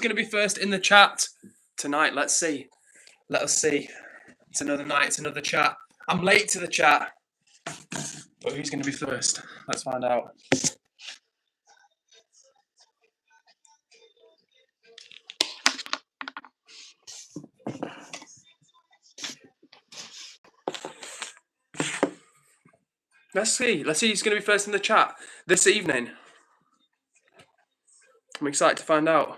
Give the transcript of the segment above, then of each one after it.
going to be first in the chat tonight? Let's see. Let us see. It's another night. It's another chat. I'm late to the chat. But who's going to be first? Let's find out. Let's see. Let's see who's going to be first in the chat this evening. I'm excited to find out.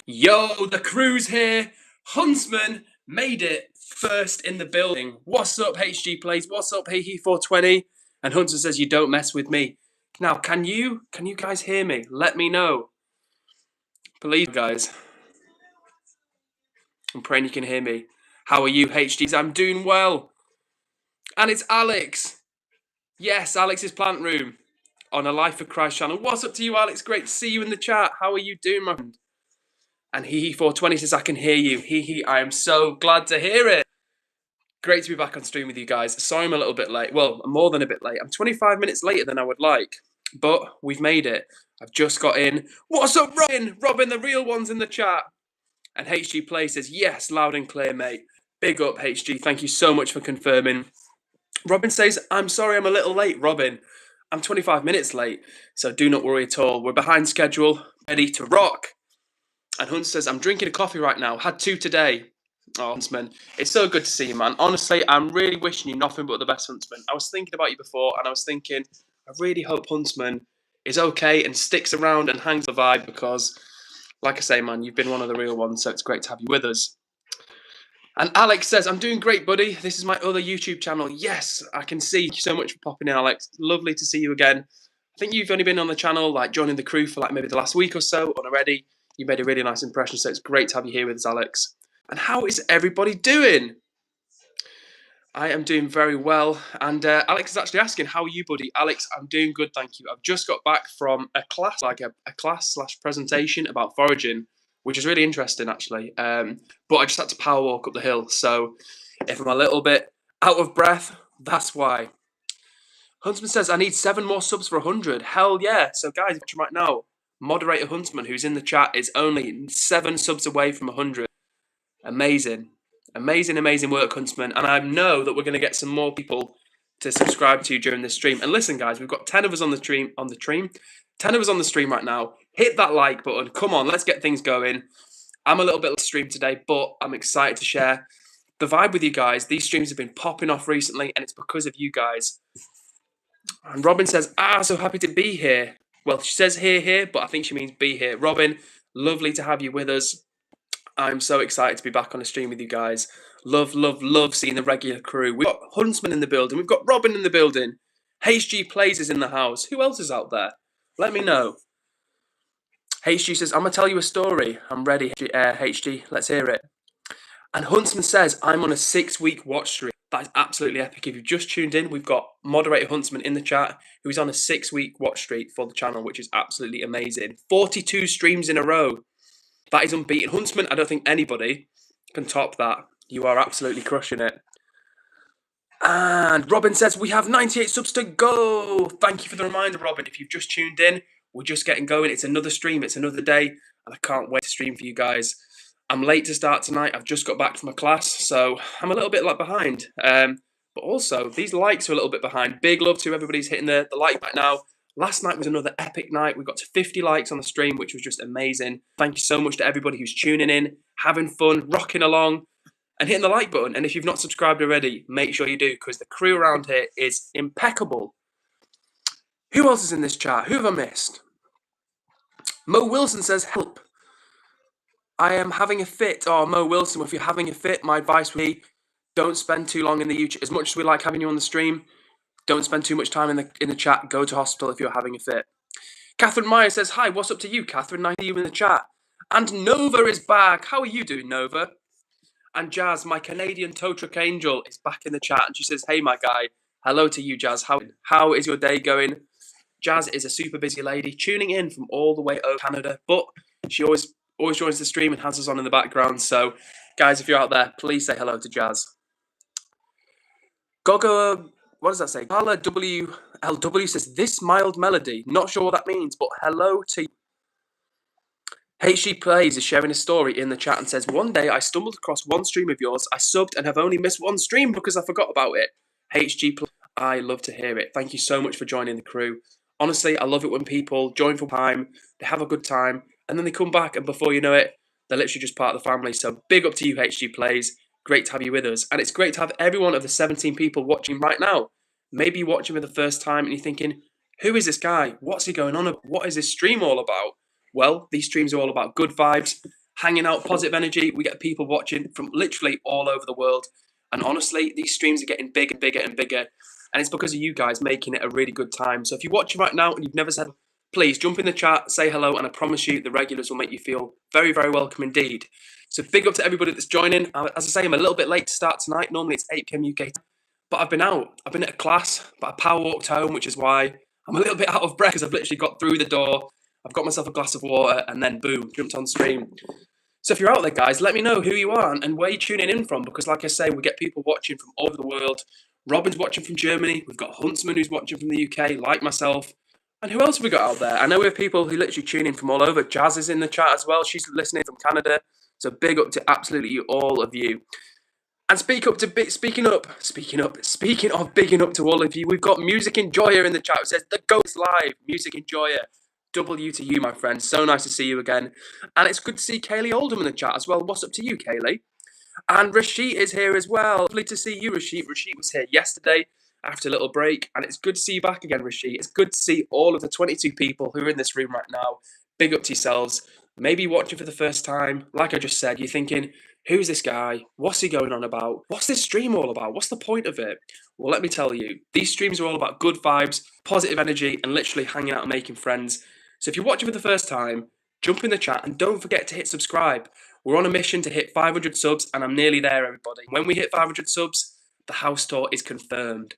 Yo, the crew's here. Huntsman made it first in the building. What's up, HG Plays? What's up, Hehe420? And Hunter says, you don't mess with me. Now, can you guys hear me? Let me know. Please, guys. I'm praying you can hear me. How are you, HGs? I'm doing well. And it's Alex. Yes, Alex's Plant Room on a Life of Christ channel. What's up to you, Alex? Great to see you in the chat. How are you doing, my friend? And Hehe420 says, I can hear you. Hehe, I am so glad to hear it. Great to be back on stream with you guys. Sorry I'm a little bit late. Well, I'm more than a bit late. I'm 25 minutes later than I would like. But we've made it. I've just got in. What's up, Robin? Robin, the real one's in the chat. And HG Play says, yes, loud and clear, mate. Big up, HG. Thank you so much for confirming. Robin says, I'm sorry I'm a little late, Robin. I'm 25 minutes late, so do not worry at all. We're behind schedule, ready to rock. And Hunt says, I'm drinking a coffee right now. Had 2 today. Oh, Huntsman, it's so good to see you, man. Honestly, I'm really wishing you nothing but the best, Huntsman. I was thinking about you before, and I was thinking, I really hope Huntsman is okay and sticks around and hangs the vibe because, like I say, man, you've been one of the real ones, so it's great to have you with us. And Alex says, I'm doing great, buddy. This is my other YouTube channel. Yes, I can see. Thank you so much for popping in, Alex. Lovely to see you again. I think you've only been on the channel, like joining the crew for like maybe the last week or so already. You made a really nice impression, so it's great to have you here with us, Alex. And how is everybody doing? I am doing very well. And Alex is actually asking, how are you, buddy? Alex, I'm doing good, thank you. I've just got back from a class, like a class/presentation about foraging, which is really interesting, actually. But I just had to power walk up the hill. So if I'm a little bit out of breath, that's why. Huntsman says, I need 7 more subs for 100. Hell yeah. So guys, watching right now, Moderator Huntsman, who's in the chat, is only 7 subs away from 100. Amazing. Amazing, amazing work, Huntsman. And I know that we're going to get some more people to subscribe to you during this stream. And listen, guys, we've got 10 of us on the stream, 10 of us on the stream right now. Hit that like button. Come on, let's get things going. I'm a little bit late stream today, but I'm excited to share the vibe with you guys. These streams have been popping off recently, and it's because of you guys. And Robin says, so happy to be here. Well, she says here, but I think she means be here. Robin, lovely to have you with us. I'm so excited to be back on a stream with you guys. Love, love, love seeing the regular crew. We've got Huntsman in the building. We've got Robin in the building. HG Plays is in the house. Who else is out there? Let me know. HG says, I'm going to tell you a story. I'm ready, HG. Let's hear it. And Huntsman says, I'm on a 6-week watch streak. That is absolutely epic. If you've just tuned in, we've got Moderator Huntsman in the chat, who is on a 6-week watch streak for the channel, which is absolutely amazing. 42 streams in a row. That is unbeaten. Huntsman, I don't think anybody can top that. You are absolutely crushing it. And Robin says, we have 98 subs to go. Thank you for the reminder, Robin. If you've just tuned in, we're just getting going. It's another stream. It's another day. And I can't wait to stream for you guys. I'm late to start tonight. I've just got back from a class, so I'm a little bit behind. But also, these likes are a little bit behind. Big love to everybody who's hitting the like right now. Last night was another epic night. We got to 50 likes on the stream, which was just amazing. Thank you so much to everybody who's tuning in, having fun, rocking along, and hitting the like button. And if you've not subscribed already, make sure you do, because the crew around here is impeccable. Who else is in this chat? Who have I missed? Mo Wilson says, help. I am having a fit. Oh, Mo Wilson, if you're having a fit, my advice would be don't spend too long in the YouTube. As much as we like having you on the stream, don't spend too much time in the chat. Go to hospital if you're having a fit. Catherine Meyer says, hi, what's up to you, Catherine? Nice to see you in the chat. And Nova is back. How are you doing, Nova? And Jazz, my Canadian tow truck angel, is back in the chat. And she says, hey, my guy. Hello to you, Jazz. How is your day going? Jazz is a super busy lady, tuning in from all the way over Canada. But she always joins the stream and has us on in the background. So, guys, if you're out there, please say hello to Jazz. Gogo, what does that say? Carla WLW says, this mild melody. Not sure what that means, but hello to you. HG Plays is sharing a story in the chat and says, one day I stumbled across one stream of yours, I subbed and have only missed one stream because I forgot about it. HG Plays, I love to hear it. Thank you so much for joining the crew. Honestly, I love it when people join for time, they have a good time, and then they come back and before you know it, they're literally just part of the family. So big up to you, HG Plays. Great to have you with us. And it's great to have every one of the 17 people watching right now. Maybe you're watching for the first time and you're thinking, who is this guy? What's he going on about? What is this stream all about? Well, these streams are all about good vibes, hanging out, positive energy. We get people watching from literally all over the world. And honestly, these streams are getting bigger and bigger and bigger. And it's because of you guys making it a really good time. So if you're watching right now and you've never said, please jump in the chat, say hello, and I promise you the regulars will make you feel very, very welcome indeed. So big up to everybody that's joining. As I say, I'm a little bit late to start tonight. Normally it's 8 p.m. UK time. But I've been out. I've been at a class, but I power walked home, which is why I'm a little bit out of breath because I've literally got through the door. I've got myself a glass of water and then boom, jumped on stream. So if you're out there, guys, let me know who you are and where you're tuning in from because like I say, we get people watching from all over the world. Robin's watching from Germany. We've got Huntsman who's watching from the UK, like myself. And who else have we got out there? I know we have people who literally tune in from all over. Jazz is in the chat as well. She's listening from Canada. So big up to absolutely all of you. And speaking of bigging up to all of you, we've got Music Enjoyer in the chat. It says, the Ghost Live, Music Enjoyer. W to you, my friend. So nice to see you again. And it's good to see Kaylee Oldham in the chat as well. What's up to you, Kaylee? And Rashid is here as well. Lovely to see you, Rashid. Rashid was here yesterday after a little break. And it's good to see you back again, Rashid. It's good to see all of the 22 people who are in this room right now. Big up to yourselves. Maybe watching for the first time. Like I just said, you're thinking, who's this guy? What's he going on about? What's this stream all about? What's the point of it? Well, let me tell you. These streams are all about good vibes, positive energy, and literally hanging out and making friends. So if you're watching for the first time, jump in the chat and don't forget to hit subscribe. We're on a mission to hit 500 subs and I'm nearly there, everybody. When we hit 500 subs, the house tour is confirmed.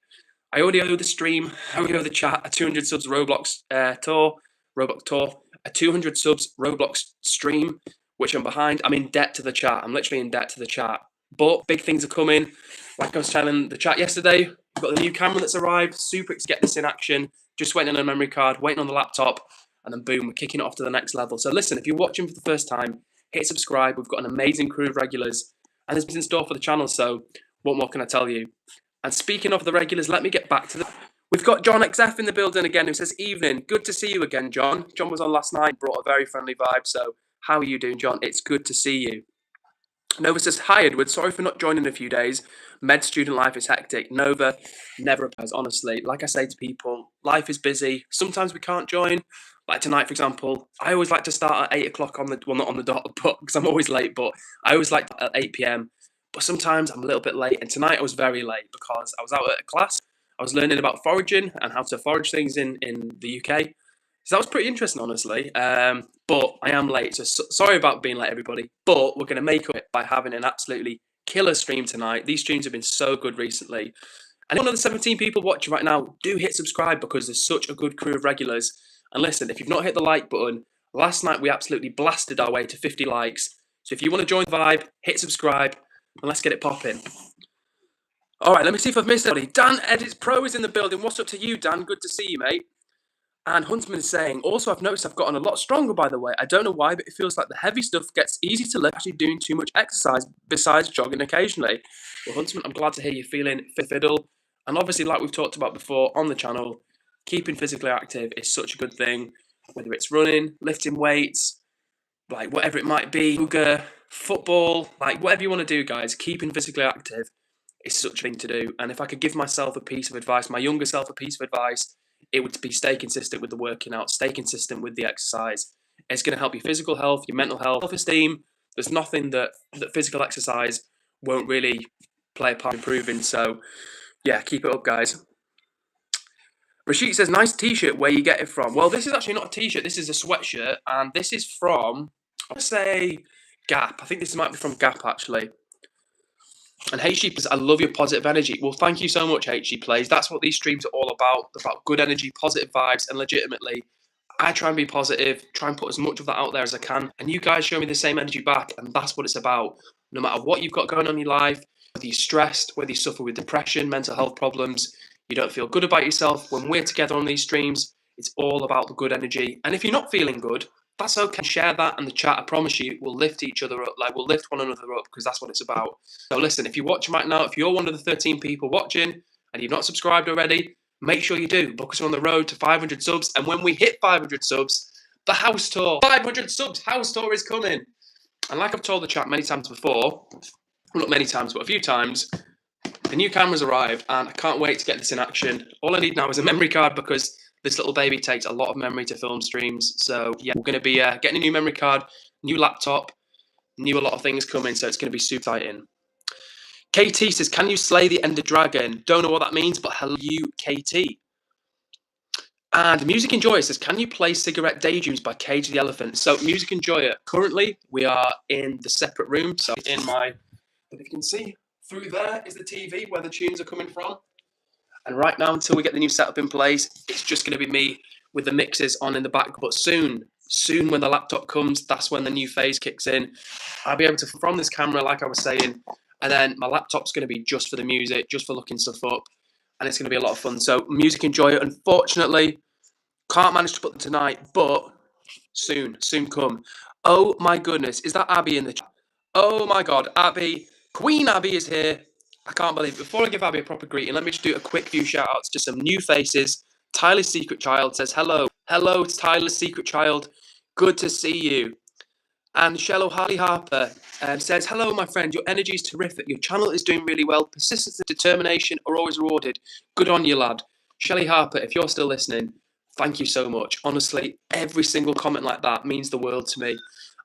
I already owe the stream, I already owe the chat a 200 subs Roblox tour, a 200 subs Roblox stream, which I'm behind. I'm in debt to the chat. I'm literally in debt to the chat. But big things are coming. Like I was telling the chat yesterday, we've got the new camera that's arrived. Super excited to get this in action. Just waiting on a memory card, waiting on the laptop. And then boom, we're kicking it off to the next level. So listen, if you're watching for the first time, hit subscribe. We've got an amazing crew of regulars. And there's been in store for the channel, so what more can I tell you? And speaking of the regulars, let me get back to the... We've got John XF in the building again who says, evening, good to see you again, John. John was on last night, brought a very friendly vibe. So how are you doing, John? It's good to see you. Nova says, hi, Edward. Sorry for not joining in a few days. Med student life is hectic. Nova never applies, honestly. Like I say to people, life is busy. Sometimes we can't join. Like tonight, for example, I always like to start at 8 o'clock on the, well, not on the dot, but because I'm always late, but I always like at 8 p.m. But sometimes I'm a little bit late. And tonight I was very late because I was out at a class. I was learning about foraging and how to forage things in the UK. So that was pretty interesting, honestly. But I am late, so sorry about being late, everybody. But we're going to make up it by having an absolutely killer stream tonight. These streams have been so good recently. And one of the 17 people watching right now, do hit subscribe because there's such a good crew of regulars. And listen, if you've not hit the like button, last night we absolutely blasted our way to 50 likes. So if you want to join the vibe, hit subscribe and let's get it popping. All right, let me see if I've missed anybody. Dan Edits Pro is in the building. What's up to you, Dan? Good to see you, mate. And Huntsman is saying, also, I've noticed I've gotten a lot stronger, by the way. I don't know why, but it feels like the heavy stuff gets easy to lift, actually doing too much exercise besides jogging occasionally. Well, Huntsman, I'm glad to hear you're feeling fit fiddle. And obviously, like we've talked about before on the channel, keeping physically active is such a good thing. Whether it's running, lifting weights, like whatever it might be, yoga, football, like whatever you want to do, guys, keeping physically active is such a thing to do. And if I could give myself a piece of advice, my younger self a piece of advice, it would be stay consistent with the working out, stay consistent with the exercise. It's going to help your physical health, your mental health, self-esteem. There's nothing that physical exercise won't really play a part in improving. So, yeah, keep it up, guys. Rashid says, nice t-shirt, where you get it from? Well, this is actually not a t-shirt. This is a sweatshirt, and this is from, I want to say, Gap. I think this might be from Gap, actually. And HG Plays, I love your positive energy. Well, thank you so much, HG Plays. That's what these streams are all about good energy, positive vibes, and legitimately, I try and be positive, try and put as much of that out there as I can. And you guys show me the same energy back, and that's what it's about. No matter what you've got going on in your life, whether you're stressed, whether you suffer with depression, mental health problems, you don't feel good about yourself, when we're together on these streams, it's all about the good energy. And if you're not feeling good, that's okay. Share that and the chat. I promise you, we'll lift each other up. Like, we'll lift one another up because that's what it's about. So listen, if you're watching right now, if you're one of the 13 people watching and you've not subscribed already, make sure you do, because we're on the road to 500 subs. And when we hit 500 subs, the house tour, 500 subs, house tour is coming. And like I've told the chat many times before, well, not many times, but a few times, the new camera's arrived and I can't wait to get this in action. All I need now is a memory card because this little baby takes a lot of memory to film streams. So yeah, we're going to be getting a new memory card, new laptop, a lot of things coming. So it's going to be super exciting. KT says, can you slay the Ender Dragon? Don't know what that means, but hello you, KT. And Music Enjoyer says, can you play Cigarette Daydreams by Cage the Elephant? So Music Enjoyer, currently we are in the separate room. So in my, if you can see, through there is the TV where the tunes are coming from. And right now, until we get the new setup in place, it's just going to be me with the mixes on in the back. But soon when the laptop comes, that's when the new phase kicks in. I'll be able to, from this camera, like I was saying, and then my laptop's going to be just for the music, just for looking stuff up. And it's going to be a lot of fun. So Music Enjoyer, unfortunately, can't manage to put them tonight, but soon come. Oh my goodness, is that Abby in the chat? Oh my God, Abby, Queen Abby is here. I can't believe it. Before I give Abby a proper greeting, let me just do a quick few shout outs to some new faces. Tyler's Secret Child says hello. Hello, it's Tyler's Secret Child. Good to see you. And Shello Harley Harper says, hello, my friend. Your energy is terrific. Your channel is doing really well. Persistence and determination are always rewarded. Good on you, lad. Shelley Harper, if you're still listening, thank you so much. Honestly, every single comment like that means the world to me.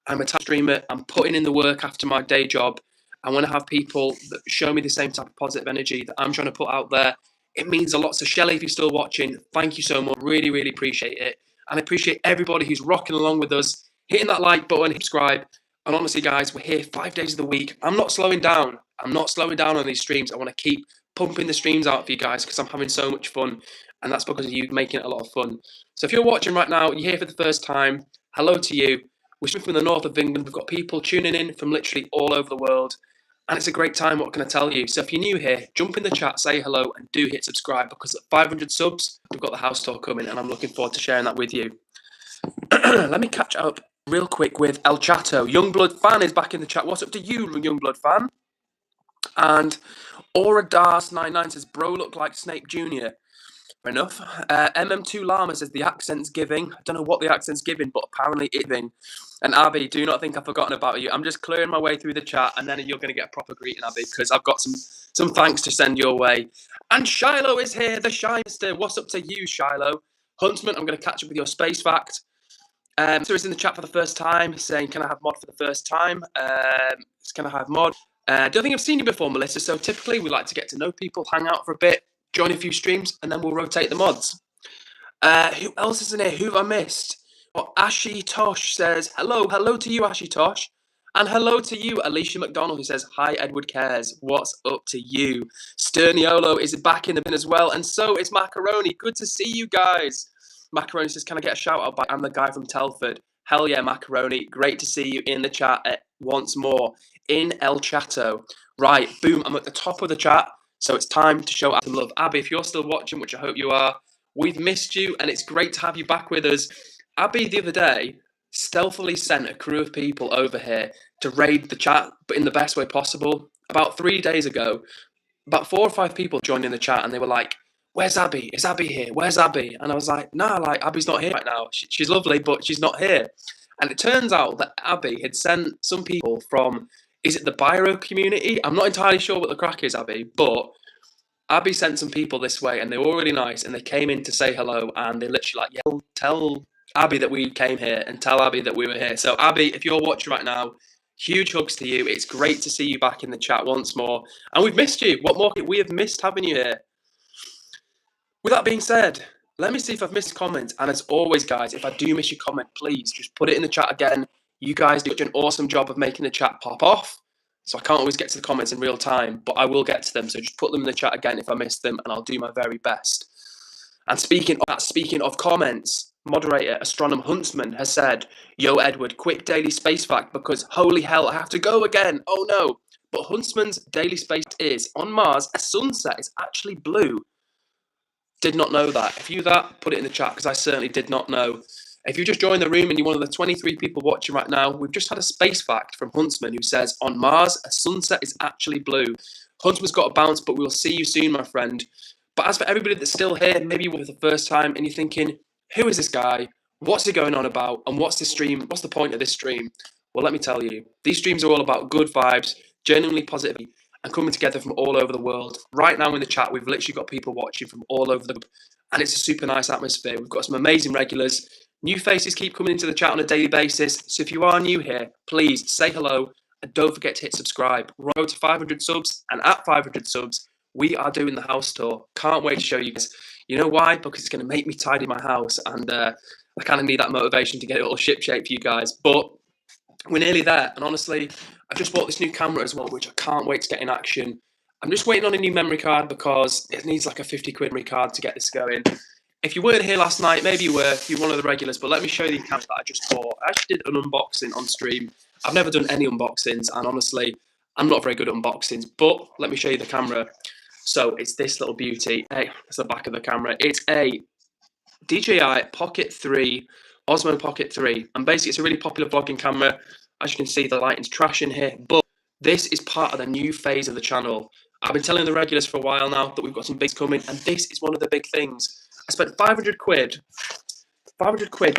I'm a Twitch streamer. I'm putting in the work after my day job. I want to have people that show me the same type of positive energy that I'm trying to put out there. It means a lot. So Shelley, if you're still watching, thank you so much. Really, really appreciate it. And I appreciate everybody who's rocking along with us, hitting that like button, subscribe. And honestly, guys, we're here 5 days of the week. I'm not slowing down. I'm not slowing down on these streams. I want to keep pumping the streams out for you guys because I'm having so much fun. And that's because of you making it a lot of fun. So if you're watching right now, you're here for the first time, hello to you. We're from the north of England. We've got people tuning in from literally all over the world. And it's a great time, what can I tell you? So if you're new here, jump in the chat, say hello, and do hit subscribe, because at 500 subs, we've got the house tour coming, and I'm looking forward to sharing that with you. Let me catch up real quick with El Chato. Youngblood Fan is back in the chat. What's up to you, Youngblood Fan? And Aura Das 99 says, bro, look like Snape Jr. Fair enough. MM2 Llama says, the accent's giving. I don't know what the accent's giving, but apparently it's giving. And Abby, do not think I've forgotten about you. I'm just clearing my way through the chat, and then you're going to get a proper greeting, Abby, because I've got some thanks to send your way. And Shiloh is here, the Shyster. What's up to you, Shiloh? Huntsman, I'm going to catch up with your space fact. So is in the chat for the first time, saying, can I have mod for the first time? Can I have mod? Don't think I've seen you before, Melissa. So typically we like to get to know people, hang out for a bit, join a few streams, and then we'll rotate the mods. Who else is in here? Who have I missed? Well, Ashi Tosh says, hello to you, Ashi Tosh. And hello to you, Alicia McDonald, who says, hi, EdwardCares. What's up to you? Sterniolo is back in the bin as well, and so is Macaroni. Good to see you guys. Macaroni says, can I get a shout out by I'm the guy from Telford? Hell yeah, Macaroni. Great to see you in the chat once more in El Chato. Right, boom, I'm at the top of the chat, so it's time to show out some love. Abby, if you're still watching, which I hope you are, we've missed you, and it's great to have you back with us. Abby, the other day, stealthily sent a crew of people over here to raid the chat, but in the best way possible. About 3 days ago, about 4 or 5 people joined in the chat, and they were like, where's Abby? Is Abby here? Where's Abby? And I was like, nah, like, Abby's not here right now. She's lovely, but she's not here. And it turns out that Abby had sent some people from, is it the Biro community? I'm not entirely sure what the crack is, Abby, but Abby sent some people this way, and they were all really nice, and they came in to say hello, and they literally like, yeah, tell Abby that we came here, and tell Abby that we were here. So Abby, if you're watching right now, huge hugs to you. It's great to see you back in the chat once more, and we've missed you. What more? We have missed having you here. With that being said, let me see if I've missed comments, and as always, guys, if I do miss your comment, please just put it in the chat again. You guys do an awesome job of making the chat pop off, so I can't always get to the comments in real time, but I will get to them, so just put them in the chat again if I missed them, and I'll do my very best. And speaking of comments, moderator Astronom Huntsman has said, yo, Edward, quick daily space fact, because holy hell, I have to go again. Oh, no. But Huntsman's daily space is, on Mars, a sunset is actually blue. Did not know that. If you that, put it in the chat, because I certainly did not know. If you just joined the room and you're one of the 23 people watching right now, we've just had a space fact from Huntsman who says, on Mars, a sunset is actually blue. Huntsman's got a bounce, but we'll see you soon, my friend. But as for everybody that's still here, maybe you're for the first time and you're thinking, who is this guy? What's he going on about? And what's this stream? What's the point of this stream? Well, let me tell you, these streams are all about good vibes, genuinely positive, and coming together from all over the world. Right now in the chat, we've literally got people watching from all over the globe, and it's a super nice atmosphere. We've got some amazing regulars. New faces keep coming into the chat on a daily basis, so if you are new here, please say hello, and don't forget to hit subscribe. We're on to 500 subs, and at 500 subs, we are doing the house tour. Can't wait to show you guys. You know why? Because it's going to make me tidy my house, and I kind of need that motivation to get it all shipshape for you guys. But we're nearly there, and honestly, I've just bought this new camera as well, which I can't wait to get in action. I'm just waiting on a new memory card because it needs like a 50 quid memory card to get this going. If you weren't here last night, maybe you were, you're one of the regulars, but let me show you the camera that I just bought. I actually did an unboxing on stream. I've never done any unboxings, and honestly, I'm not very good at unboxings, but let me show you the camera. So it's this little beauty. Hey, that's the back of the camera. It's a DJI Pocket 3, Osmo Pocket 3, and basically it's a really popular vlogging camera. As you can see, the lighting's trash in here, but this is part of the new phase of the channel. I've been telling the regulars for a while now that we've got some bigs coming, and this is one of the big things. I spent 500 quid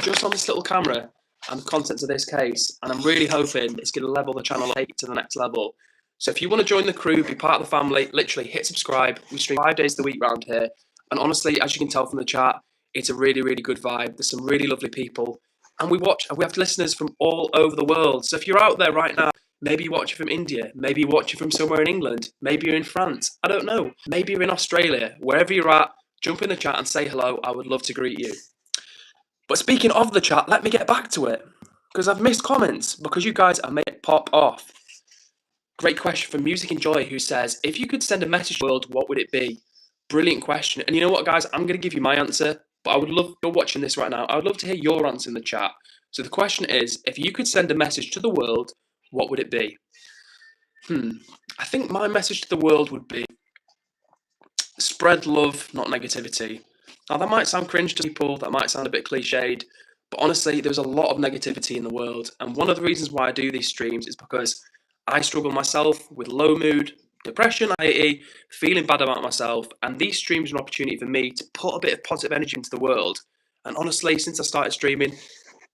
just on this little camera and the contents of this case, and I'm really hoping it's going to level the channel up to the next level. So if you want to join the crew, be part of the family, literally hit subscribe. We stream 5 days a week around here, and honestly, as you can tell from the chat, it's a really, really good vibe. There's some really lovely people, and we have listeners from all over the world. So if you're out there right now, maybe you're watching from India, maybe you're watching from somewhere in England, maybe you're in France, I don't know, maybe you're in Australia, wherever you're at, jump in the chat and say hello. I would love to greet you. But speaking of the chat, let me get back to it, because I've missed comments, because you guys are making it pop off. Great question from Music and Joy, who says, if you could send a message to the world, what would it be? Brilliant question. And you know what, guys? I'm going to give you my answer, but I would love, you're watching this right now, I would love to hear your answer in the chat. So the question is, if you could send a message to the world, what would it be? I think my message to the world would be, spread love, not negativity. Now, that might sound cringe to people, that might sound a bit cliched, but honestly, there's a lot of negativity in the world. And one of the reasons why I do these streams is because I struggle myself with low mood, depression, anxiety, feeling bad about myself. And these streams are an opportunity for me to put a bit of positive energy into the world. And honestly, since I started streaming,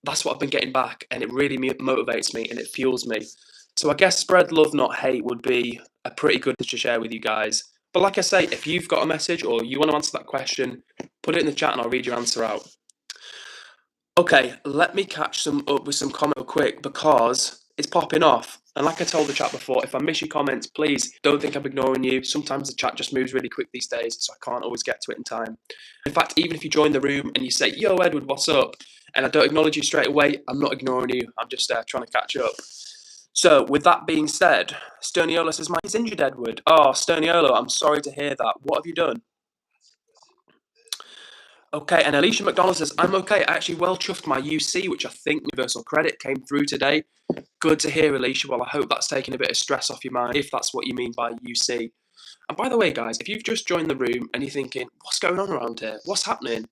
that's what I've been getting back. And it really motivates me and it fuels me. So I guess spread love, not hate would be a pretty good thing to share with you guys. But like I say, if you've got a message or you want to answer that question, put it in the chat and I'll read your answer out. Okay, let me catch up with some comment quick because it's popping off. And like I told the chat before, if I miss your comments, please don't think I'm ignoring you. Sometimes the chat just moves really quick these days, so I can't always get to it in time. In fact, even if you join the room and you say, yo, Edward, what's up? And I don't acknowledge you straight away, I'm not ignoring you. I'm just trying to catch up. So with that being said, Sterniola says, mine's injured, Edward. Oh, Sterniola, I'm sorry to hear that. What have you done? Okay, and Alicia McDonald says, I'm okay. I actually well chuffed my UC, which I think Universal Credit came through today. Good to hear, Alicia. Well, I hope that's taken a bit of stress off your mind, if that's what you mean by UC. And by the way, guys, if you've just joined the room and you're thinking, what's going on around here? What's happening?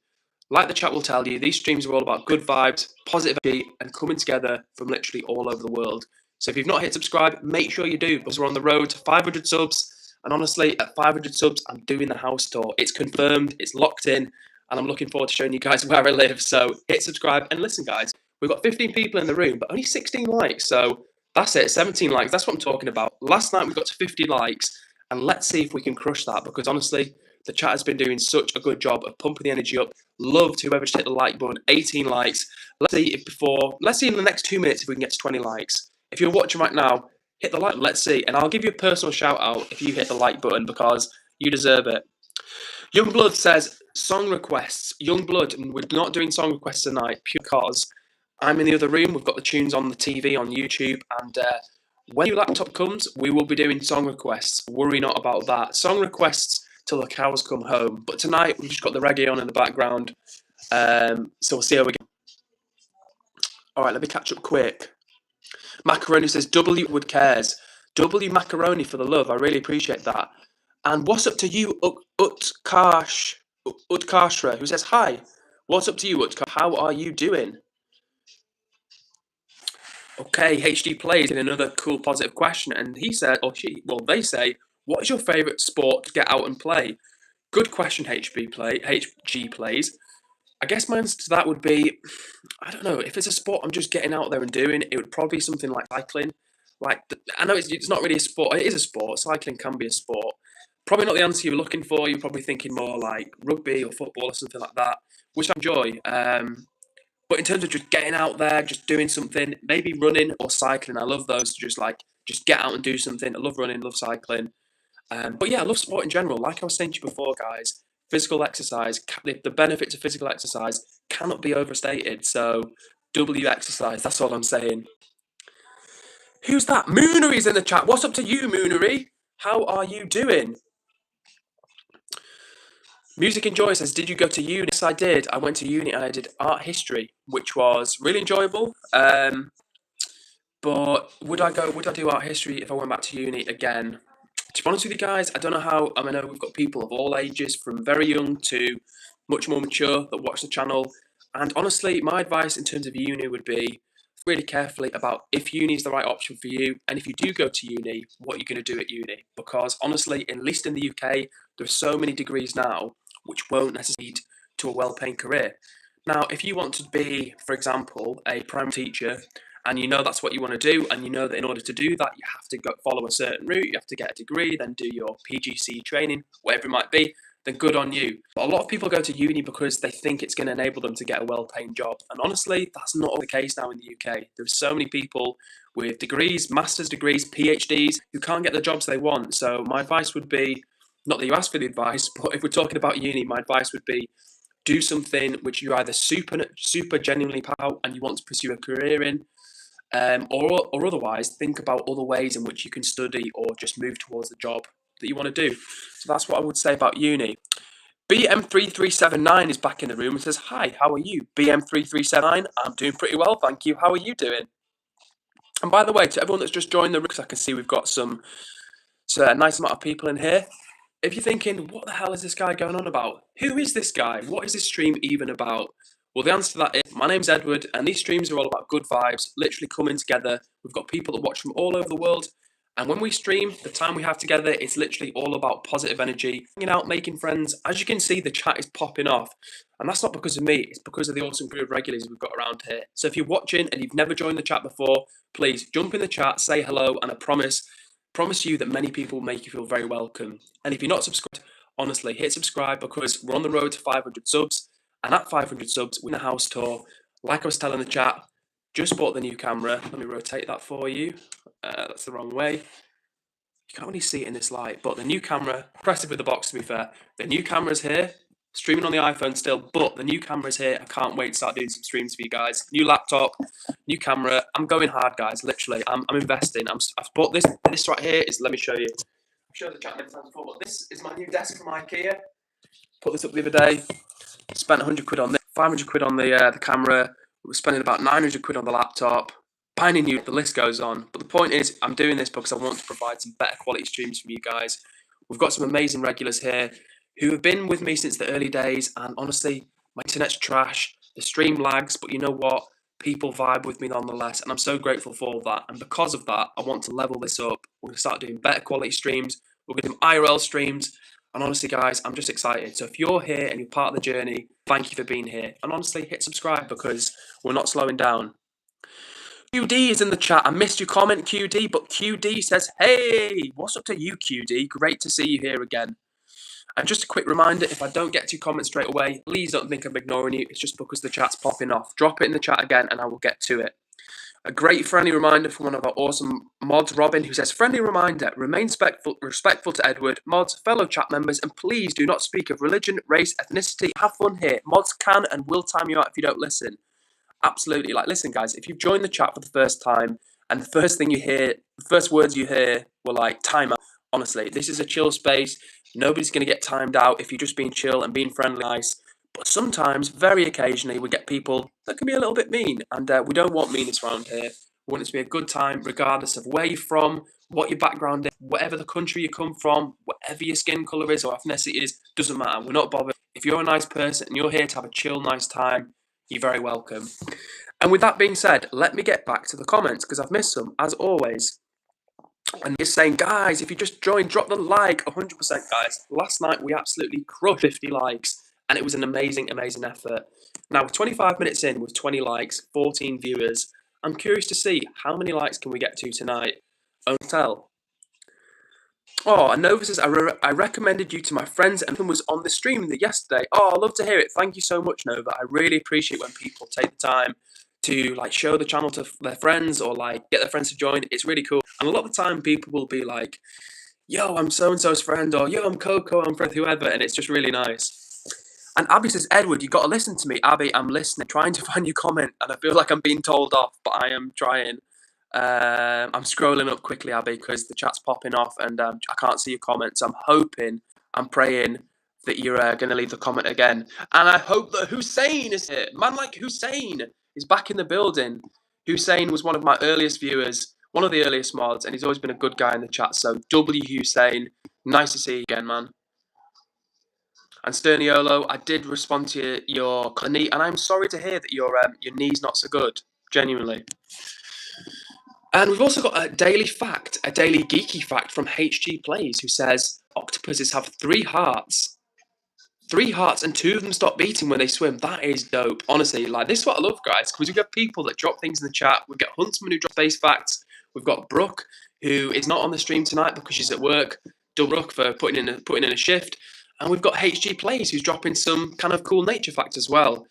Like the chat will tell you, these streams are all about good vibes, positive energy, and coming together from literally all over the world. So if you've not hit subscribe, make sure you do, because we're on the road to 500 subs. And honestly, at 500 subs, I'm doing the house tour. It's confirmed, it's locked in, and I'm looking forward to showing you guys where I live. So hit subscribe. And listen, guys, we've got 15 people in the room, but only 16 likes. So that's it, 17 likes. That's what I'm talking about. Last night we got to 50 likes, and let's see if we can crush that, because honestly, the chat has been doing such a good job of pumping the energy up. Love to whoever just hit the like button. 18 likes. Let's see in the next 2 minutes if we can get to 20 likes. If you're watching right now, hit the like. Let's see. And I'll give you a personal shout out if you hit the like button, because you deserve it. Youngblood says, song requests. Youngblood, and we're not doing song requests tonight, pure because I'm in the other room. We've got the tunes on the TV, on YouTube, and when your laptop comes, we will be doing song requests. Worry not about that. Song requests till the cows come home. But tonight, we've just got the reggae on in the background. So we'll see how we go. All right, let me catch up quick. Macaroni says, EdwardCares. W Macaroni for the love. I really appreciate that. And what's up to you, Utkashra, who says, hi. What's up to you, Utkar? How are you doing? Okay, HD plays in another cool positive question, and he said, or she, well, they say, what is your favourite sport to get out and play? Good question, HG plays. I guess my answer to that would be, I don't know, if it's a sport I'm just getting out there and doing, it would probably be something like cycling. I know it's not really a sport, it is a sport, cycling can be a sport. Probably not the answer you're looking for, you're probably thinking more like rugby or football or something like that, which I enjoy. But in terms of just getting out there, just doing something, maybe running or cycling, I love those. Just get out and do something. I love running, love cycling. But yeah, I love sport in general. Like I was saying to you before, guys, physical exercise, the benefits of physical exercise cannot be overstated. So W exercise, that's all I'm saying. Who's that? Moonery's in the chat. What's up to you, Moonery? How are you doing? Music and Joy says, did you go to uni? Yes, I did. I went to uni and I did art history, which was really enjoyable. But would I do art history if I went back to uni again? To be honest with you guys, I don't know how. I know we've got people of all ages, from very young to much more mature, that watch the channel. And honestly, my advice in terms of uni would be really carefully about if uni is the right option for you, and if you do go to uni, what you're going to do at uni. Because honestly, at least in the UK, there are so many degrees now which won't necessarily lead to a well-paying career. Now, if you want to be, for example, a primary teacher, and you know that's what you want to do, and you know that in order to do that, you have to follow a certain route, you have to get a degree, then do your PGC training, whatever it might be, then good on you. But a lot of people go to uni because they think it's going to enable them to get a well-paying job. And honestly, that's not the case now in the UK. There's so many people with degrees, master's degrees, PhDs, who can't get the jobs they want. So my advice would be, not that you asked for the advice, but if we're talking about uni, my advice would be, do something which you're either super genuinely passionate about and you want to pursue a career in, or otherwise think about other ways in which you can study or just move towards the job that you want to do. So that's what I would say about uni. BM3379 is back in the room and says, hi, how are you? BM3379, I'm doing pretty well, thank you. How are you doing? And by the way, to everyone that's just joined the room, because I can see we've got a nice amount of people in here. If you're thinking, what the hell is this guy going on about? Who is this guy? What is this stream even about? Well, the answer to that is, my name's Edward, and these streams are all about good vibes, literally coming together. We've got people that watch from all over the world, and when we stream, the time we have together, it's literally all about positive energy, hanging out, making friends. As you can see, the chat is popping off, and that's not because of me, it's because of the awesome group of regulars we've got around here. So if you're watching and you've never joined the chat before, please jump in the chat, say hello, and I promise you that many people will make you feel very welcome. And if you're not subscribed, honestly, hit subscribe, because we're on the road to 500 subs. And at 500 subs, we're in a house tour. Like I was telling the chat, just bought the new camera. Let me rotate that for you. That's the wrong way. You can't really see it in this light, but the new camera, impressive with the box to be fair. The new camera's here, streaming on the iPhone still, but the new camera's here. I can't wait to start doing some streams for you guys. New laptop, new camera. I'm going hard, guys, literally. I'm investing. I've bought this right here. Let me show you. I've showed the chat many times before, but this is my new desk from IKEA. Put this up the other day. Spent 100 quid on this, 500 quid on the camera. We're spending about 900 quid on the laptop. Buying new, the list goes on. But the point is, I'm doing this because I want to provide some better quality streams from you guys. We've got some amazing regulars here who have been with me since the early days, and honestly, my internet's trash, the stream lags, but you know what? People vibe with me nonetheless, and I'm so grateful for all that. And because of that, I want to level this up. We're going to start doing better quality streams. We're going to do IRL streams. And honestly, guys, I'm just excited. So if you're here and you're part of the journey, thank you for being here. And honestly, hit subscribe, because we're not slowing down. QD is in the chat. I missed your comment, QD, but QD says, hey, what's up to you, QD? Great to see you here again. And just a quick reminder, if I don't get to your comment straight away, please don't think I'm ignoring you. It's just because the chat's popping off. Drop it in the chat again and I will get to it. A great friendly reminder from one of our awesome mods, Robin, who says, friendly reminder, remain respectful to Edward, mods, fellow chat members, and please do not speak of religion, race, ethnicity. Have fun here. Mods can and will time you out if you don't listen. Absolutely. Listen, guys, if you've joined the chat for the first time and the first words you hear were like, time out. Honestly, this is a chill space. Nobody's going to get timed out if you're just being chill and being friendly, nice. But sometimes, very occasionally, we get people that can be a little bit mean, and we don't want meanness around here. We want it to be a good time, regardless of where you're from, what your background is, whatever the country you come from, whatever your skin colour is or ethnicity is, doesn't matter. We're not bothered. If you're a nice person and you're here to have a chill, nice time, you're very welcome. And with that being said, let me get back to the comments because I've missed some, as always. And he's saying, guys, if you just joined, drop the like. 100%, guys. Last night we absolutely crushed 50 likes, and it was an amazing, amazing effort. Now, 25 minutes in with 20 likes, 14 viewers, I'm curious to see how many likes can we get to tonight. Only tell. Oh, and Nova says, I recommended you to my friends and was on the stream yesterday. Oh, I love to hear it. Thank you so much, Nova. I really appreciate when people take the time to like show the channel to their friends or like get their friends to join. It's really cool. And a lot of the time people will be like, yo, I'm so-and-so's friend, or yo, I'm Coco, I'm friend whoever, and it's just really nice. And Abby says, Edward, you got to listen to me. Abby, I'm listening, trying to find your comment, and I feel like I'm being told off, but I am trying. I'm scrolling up quickly, Abby, because the chat's popping off, and I can't see your comments. I'm hoping, I'm praying that you're going to leave the comment again. And I hope that Hussein is here. Man like Hussein is back in the building. Hussein was one of my earliest viewers, one of the earliest mods, and he's always been a good guy in the chat. So, W Hussein, nice to see you again, man. And Sterniolo, I did respond to your knee, and I'm sorry to hear that your knee's not so good, genuinely. And we've also got a daily fact, a daily geeky fact from HG Plays, who says octopuses have 3 hearts. 3 hearts, and 2 of them stop beating when they swim. That is dope. Honestly, like, this is what I love, guys, because we've got people that drop things in the chat. We've got Huntsman who drops space facts. We've got Brooke, who is not on the stream tonight because she's at work. Double Brooke for putting in a shift. And we've got HG Plays, who's dropping some kind of cool nature facts as well.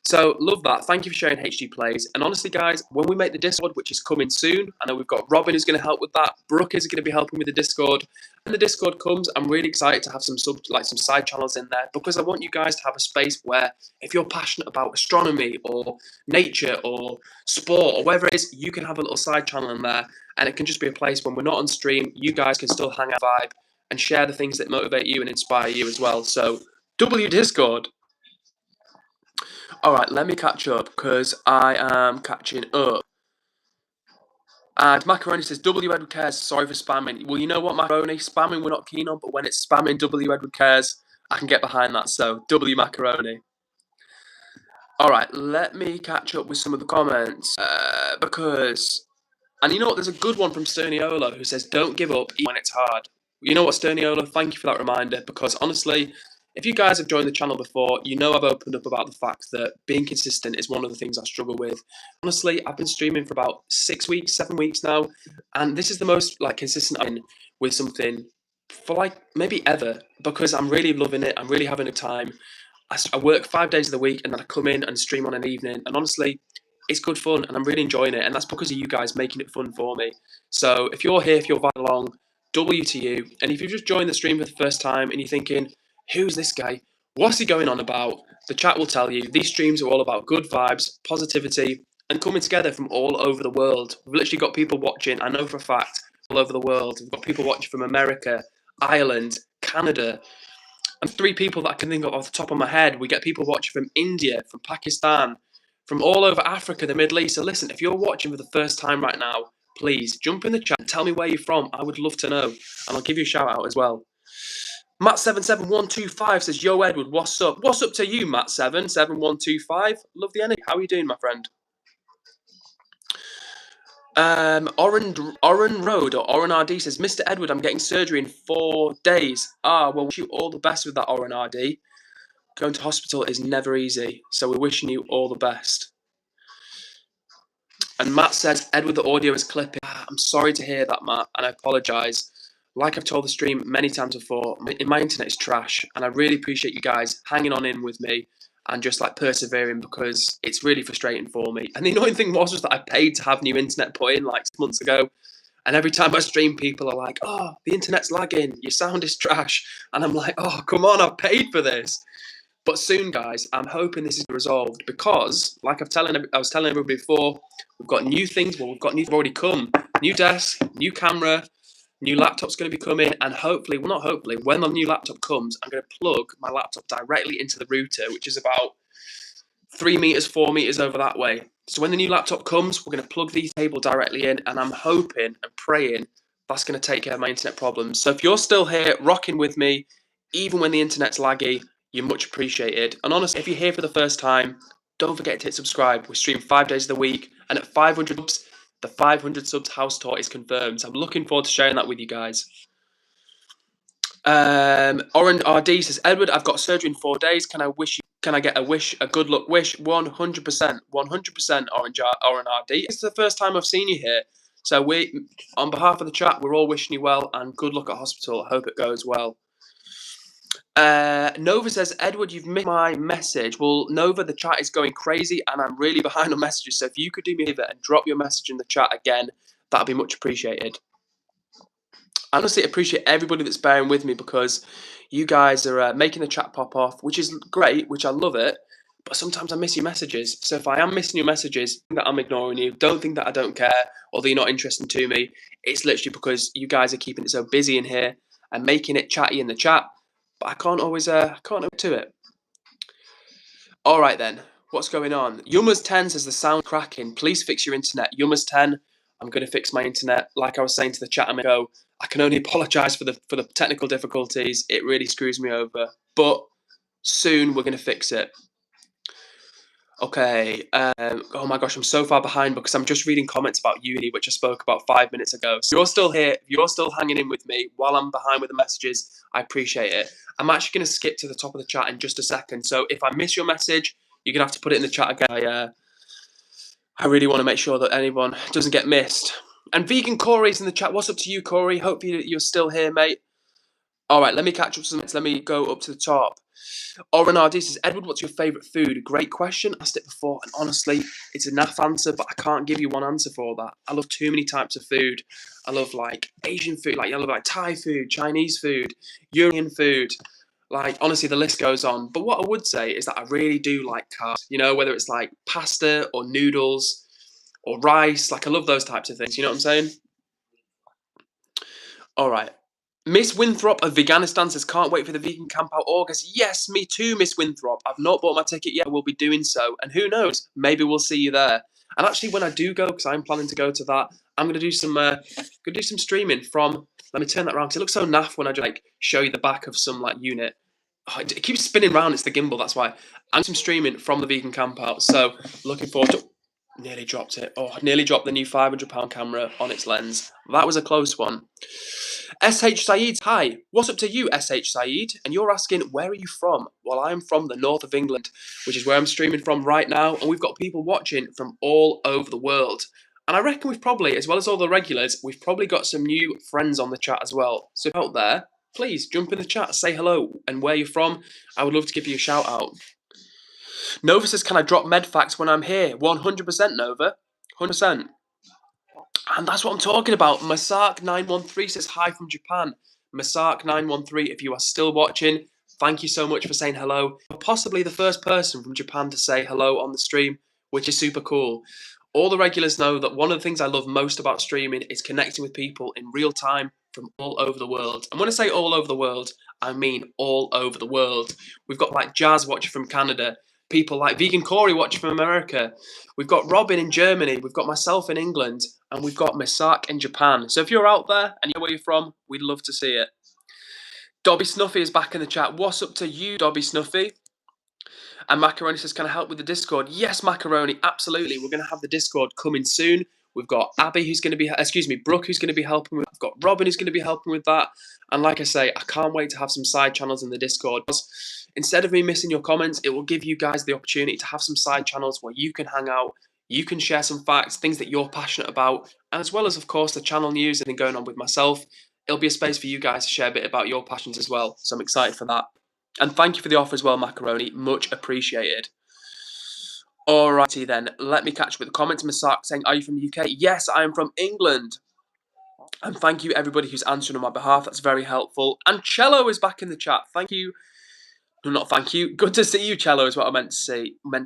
So, love that. Thank you for sharing HG Plays. And honestly, guys, when we make the Discord, which is coming soon, I know we've got Robin who's going to help with that. Brooke is going to be helping with the Discord. When the Discord comes, I'm really excited to have some side channels in there, because I want you guys to have a space where if you're passionate about astronomy or nature or sport or whatever it is, you can have a little side channel in there. And it can just be a place when we're not on stream, you guys can still hang out, vibe, and share the things that motivate you and inspire you as well. So, W Discord. Alright, let me catch up, because I am catching up. And Macaroni says, W Edward Cares, sorry for spamming. Well, you know what, Macaroni? Spamming we're not keen on, but when it's spamming W Edward Cares, I can get behind that. So, W Macaroni. Alright, let me catch up with some of the comments. Because... And you know what, there's a good one from Sterniolo who says, don't give up even when it's hard. You know what, Sterniolo, thank you for that reminder, because honestly, if you guys have joined the channel before, you know I've opened up about the fact that being consistent is one of the things I struggle with. Honestly, I've been streaming for about 6 weeks, 7 weeks now, and this is the most like consistent I've been with something for like maybe ever, because I'm really loving it. I'm really having a time. I work 5 days of the week, and then I come in and stream on an evening, and honestly, it's good fun, and I'm really enjoying it, and that's because of you guys making it fun for me. So if you're here, if you're vibing along, W to you. And if you've just joined the stream for the first time and you're thinking, who's this guy? What's he going on about? The chat will tell you. These streams are all about good vibes, positivity, and coming together from all over the world. We've literally got people watching, I know for a fact, all over the world. We've got people watching from America, Ireland, Canada, and 3 people that I can think of off the top of my head. We get people watching from India, from Pakistan, from all over Africa, the Middle East. So listen, if you're watching for the first time right now, please jump in the chat and tell me where you're from. I would love to know, and I'll give you a shout out as well. Matt77125 says, yo, Edward, what's up? What's up to you, Matt77125? Love the energy. How are you doing, my friend? Oren Road or Oren RD says, Mr. Edward, I'm getting surgery in 4 days. Well, wish you all the best with that, Oren RD. Going to hospital is never easy, so we're wishing you all the best. And Matt says, Edward, the audio is clipping. I'm sorry to hear that, Matt, and I apologise. Like I've told the stream many times before, my internet is trash, and I really appreciate you guys hanging on in with me and just like persevering, because it's really frustrating for me. And the annoying thing was that I paid to have new internet put in like 6 months ago, and every time I stream, people are like, oh, the internet's lagging, your sound is trash, and I'm like, oh, come on, I've paid for this. But soon, guys, I'm hoping this is resolved, because, like I was telling everybody before, we've got new things. Well, we've already come. New desk, new camera, new laptop's going to be coming, and hopefully, well, not hopefully, when the new laptop comes, I'm going to plug my laptop directly into the router, which is about 3 meters, 4 meters over that way. So when the new laptop comes, we're going to plug the cable directly in, and I'm hoping and praying that's going to take care of my internet problems. So if you're still here, rocking with me, even when the internet's laggy, you're much appreciated. And honestly, if you're here for the first time, don't forget to hit subscribe. We stream 5 days of the week, and at 500 subs, the 500 subs house tour is confirmed. So I'm looking forward to sharing that with you guys. Oren RD says, Edward, I've got surgery in 4 days. Can I get a good luck wish? 100%, 100%, Oren RD. It's the first time I've seen you here. So on behalf of the chat, we're all wishing you well and good luck at hospital. I hope it goes well. Nova says, Edward, you've missed my message. Well, Nova, the chat is going crazy and I'm really behind on messages. So if you could do me a favor and drop your message in the chat again, that'd be much appreciated. I honestly appreciate everybody that's bearing with me because you guys are making the chat pop off, which is great, which I love it. But sometimes I miss your messages. So if I am missing your messages, don't think that I'm ignoring you. Don't think that I don't care or that you're not interested to me. It's literally because you guys are keeping it so busy in here and making it chatty in the chat. But I can't always to it. All right then, what's going on? Yummers10 says the sound cracking. Please fix your internet. Yummers10, I'm going to fix my internet. Like I was saying to the chat a minute ago, I can only apologise for the technical difficulties. It really screws me over. But soon we're going to fix it. Okay. Oh my gosh, I'm so far behind because I'm just reading comments about uni, which I spoke about 5 minutes ago. So you're still here. You're still hanging in with me while I'm behind with the messages. I appreciate it. I'm actually going to skip to the top of the chat in just a second. So if I miss your message, you're going to have to put it in the chat again. I really want to make sure that anyone doesn't get missed. And Vegan Corey's in the chat. What's up to you, Corey? Hope you're still here, mate. All right, let me catch up some. Let me go up to the top. Oren RD says, Edward, what's your favourite food? Great question. I asked it before, and honestly, it's a naff answer, but I can't give you one answer for that. I love too many types of food. I love like Asian food, I love like Thai food, Chinese food, European food. Like, honestly, the list goes on. But what I would say is that I really do like carbs, whether it's like pasta or noodles or rice. Like, I love those types of things. You know what I'm saying? All right. Miss Winthrop of Veganistan says, can't wait for the vegan camp out August. Yes, me too, Miss Winthrop. I've not bought my ticket yet. We'll be doing so. And who knows, maybe we'll see you there. And actually, when I do go, because I'm planning to go to that, I'm going to do some streaming from, let me turn that around, because it looks so naff when I just show you the back of some unit. Oh, it keeps spinning around, it's the gimbal, that's why. I'm some streaming from the vegan camp out. So looking forward to, nearly dropped it. Oh, nearly dropped the new £500 camera on its lens. That was a close one. SH Saeed, hi. What's up to you, SH Saeed? And you're asking, where are you from? Well, I'm from the north of England, which is where I'm streaming from right now. And we've got people watching from all over the world. And I reckon we've probably, as well as all the regulars, we've probably got some new friends on the chat as well. So if you're out there, please jump in the chat, say hello and where you're from. I would love to give you a shout out. Nova says, can I drop med facts when I'm here? 100% Nova, 100%. And that's what I'm talking about. Masak913 says hi from Japan. Masak913, if you are still watching, thank you so much for saying hello. You're possibly the first person from Japan to say hello on the stream, which is super cool. All the regulars know that one of the things I love most about streaming is connecting with people in real time from all over the world. And when I say all over the world, I mean all over the world. We've got like Jazz watching from Canada, people like Vegan Corey watching from America. We've got Robin in Germany. We've got myself in England. And we've got Masak in Japan. So if you're out there and you know where you're from, we'd love to see it. Dobby Snuffy is back in the chat. What's up to you, Dobby Snuffy? And Macaroni says, can I help with the Discord? Yes, Macaroni, absolutely. We're going to have the Discord coming soon. We've got Abby who's going to be, Brooke who's going to be helping with. I've got Robin who's going to be helping with that. And like I say, I can't wait to have some side channels in the Discord. Instead of me missing your comments, it will give you guys the opportunity to have some side channels where you can hang out, you can share some facts, things that you're passionate about, and as well as, of course, the channel news and then going on with myself, it'll be a space for you guys to share a bit about your passions as well. So I'm excited for that. And thank you for the offer as well, Macaroni. Much appreciated. Alrighty then, let me catch up with the comments. Masak saying, are you from the UK? Yes, I am from England. And thank you everybody who's answering on my behalf. That's very helpful. And Cello is back in the chat. Thank you. No, not thank you. Good to see you, Cello, is what I meant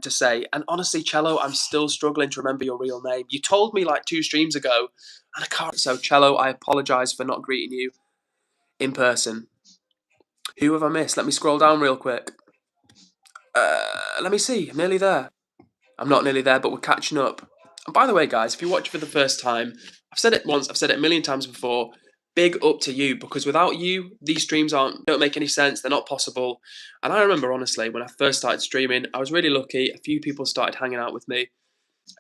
to say. And honestly, Cello, I'm still struggling to remember your real name. You told me like 2 streams ago, and I can't. So, Cello, I apologise for not greeting you in person. Who have I missed? Let me scroll down real quick. Let me see. I'm nearly there. I'm not nearly there, but we're catching up. And by the way, guys, if you watch for the first time, I've said it once, I've said it a million times before. big up to you, because without you, these streams don't make any sense. They're not possible. And I remember, honestly, when I first started streaming, I was really lucky. A few people started hanging out with me.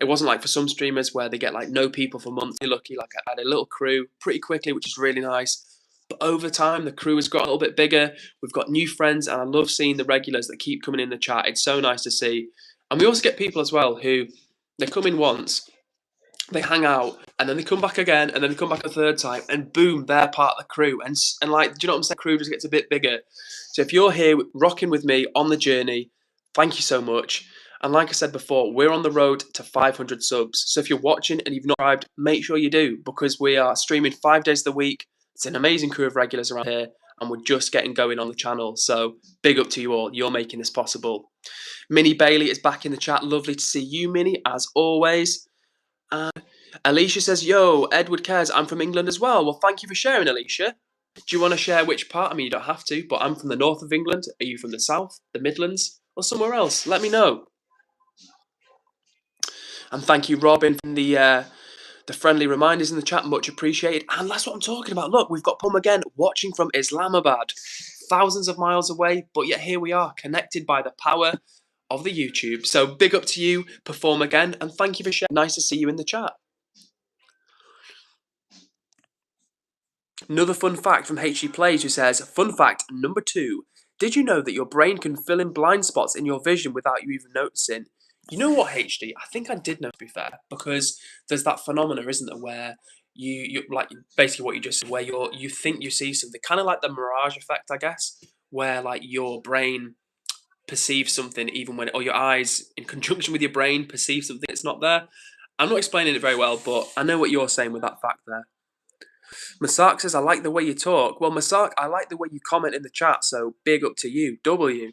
It wasn't like for some streamers where they get like no people for months. Really lucky. Like I had a little crew pretty quickly, which is really nice. But over time, the crew has got a little bit bigger. We've got new friends, and I love seeing the regulars that keep coming in the chat. It's so nice to see. And we also get people as well who they come in once, they hang out, and then they come back again, and then they come back a third time, and boom, they're part of the crew. And like, do you know what I'm saying? The crew just gets a bit bigger. So if you're here rocking with me on the journey, thank you so much. And like I said before, we're on the road to 500 subs. So if you're watching and you've not subscribed, make sure you do, because we are streaming 5 days of the week. It's an amazing crew of regulars around here, and we're just getting going on the channel. So big up to you all. You're making this possible. Minnie Bailey is back in the chat. Lovely to see you, Minnie, as always. Alicia says, yo, EdwardCares, I'm from England as well. Well, thank you for sharing, Alicia. Do you want to share which part? I mean, you don't have to, but I'm from the north of England. Are you from the south, the Midlands, or somewhere else? Let me know. And thank you, Robin, for the friendly reminders in the chat. Much appreciated. And that's what I'm talking about. Look, we've got Pum again, watching from Islamabad. Thousands of miles away, but yet here we are, connected by the power of the YouTube. So big up to you, Perform again, and thank you for sharing. Nice to see you in the chat. Another fun fact from HG Plays, who says, fun fact number 2. Did you know that your brain can fill in blind spots in your vision without you even noticing? You know what, HD? I think I did know, to be fair, because there's that phenomena, isn't there, where you like basically what you just said, where you think you see something, kind of like the mirage effect, I guess, where like your brain perceives something even when, or your eyes in conjunction with your brain perceive something that's not there. I'm not explaining it very well, but I know what you're saying with that fact there. Masak says, I like the way you talk. Well, Masak, I like the way you comment in the chat, so big up to you, W.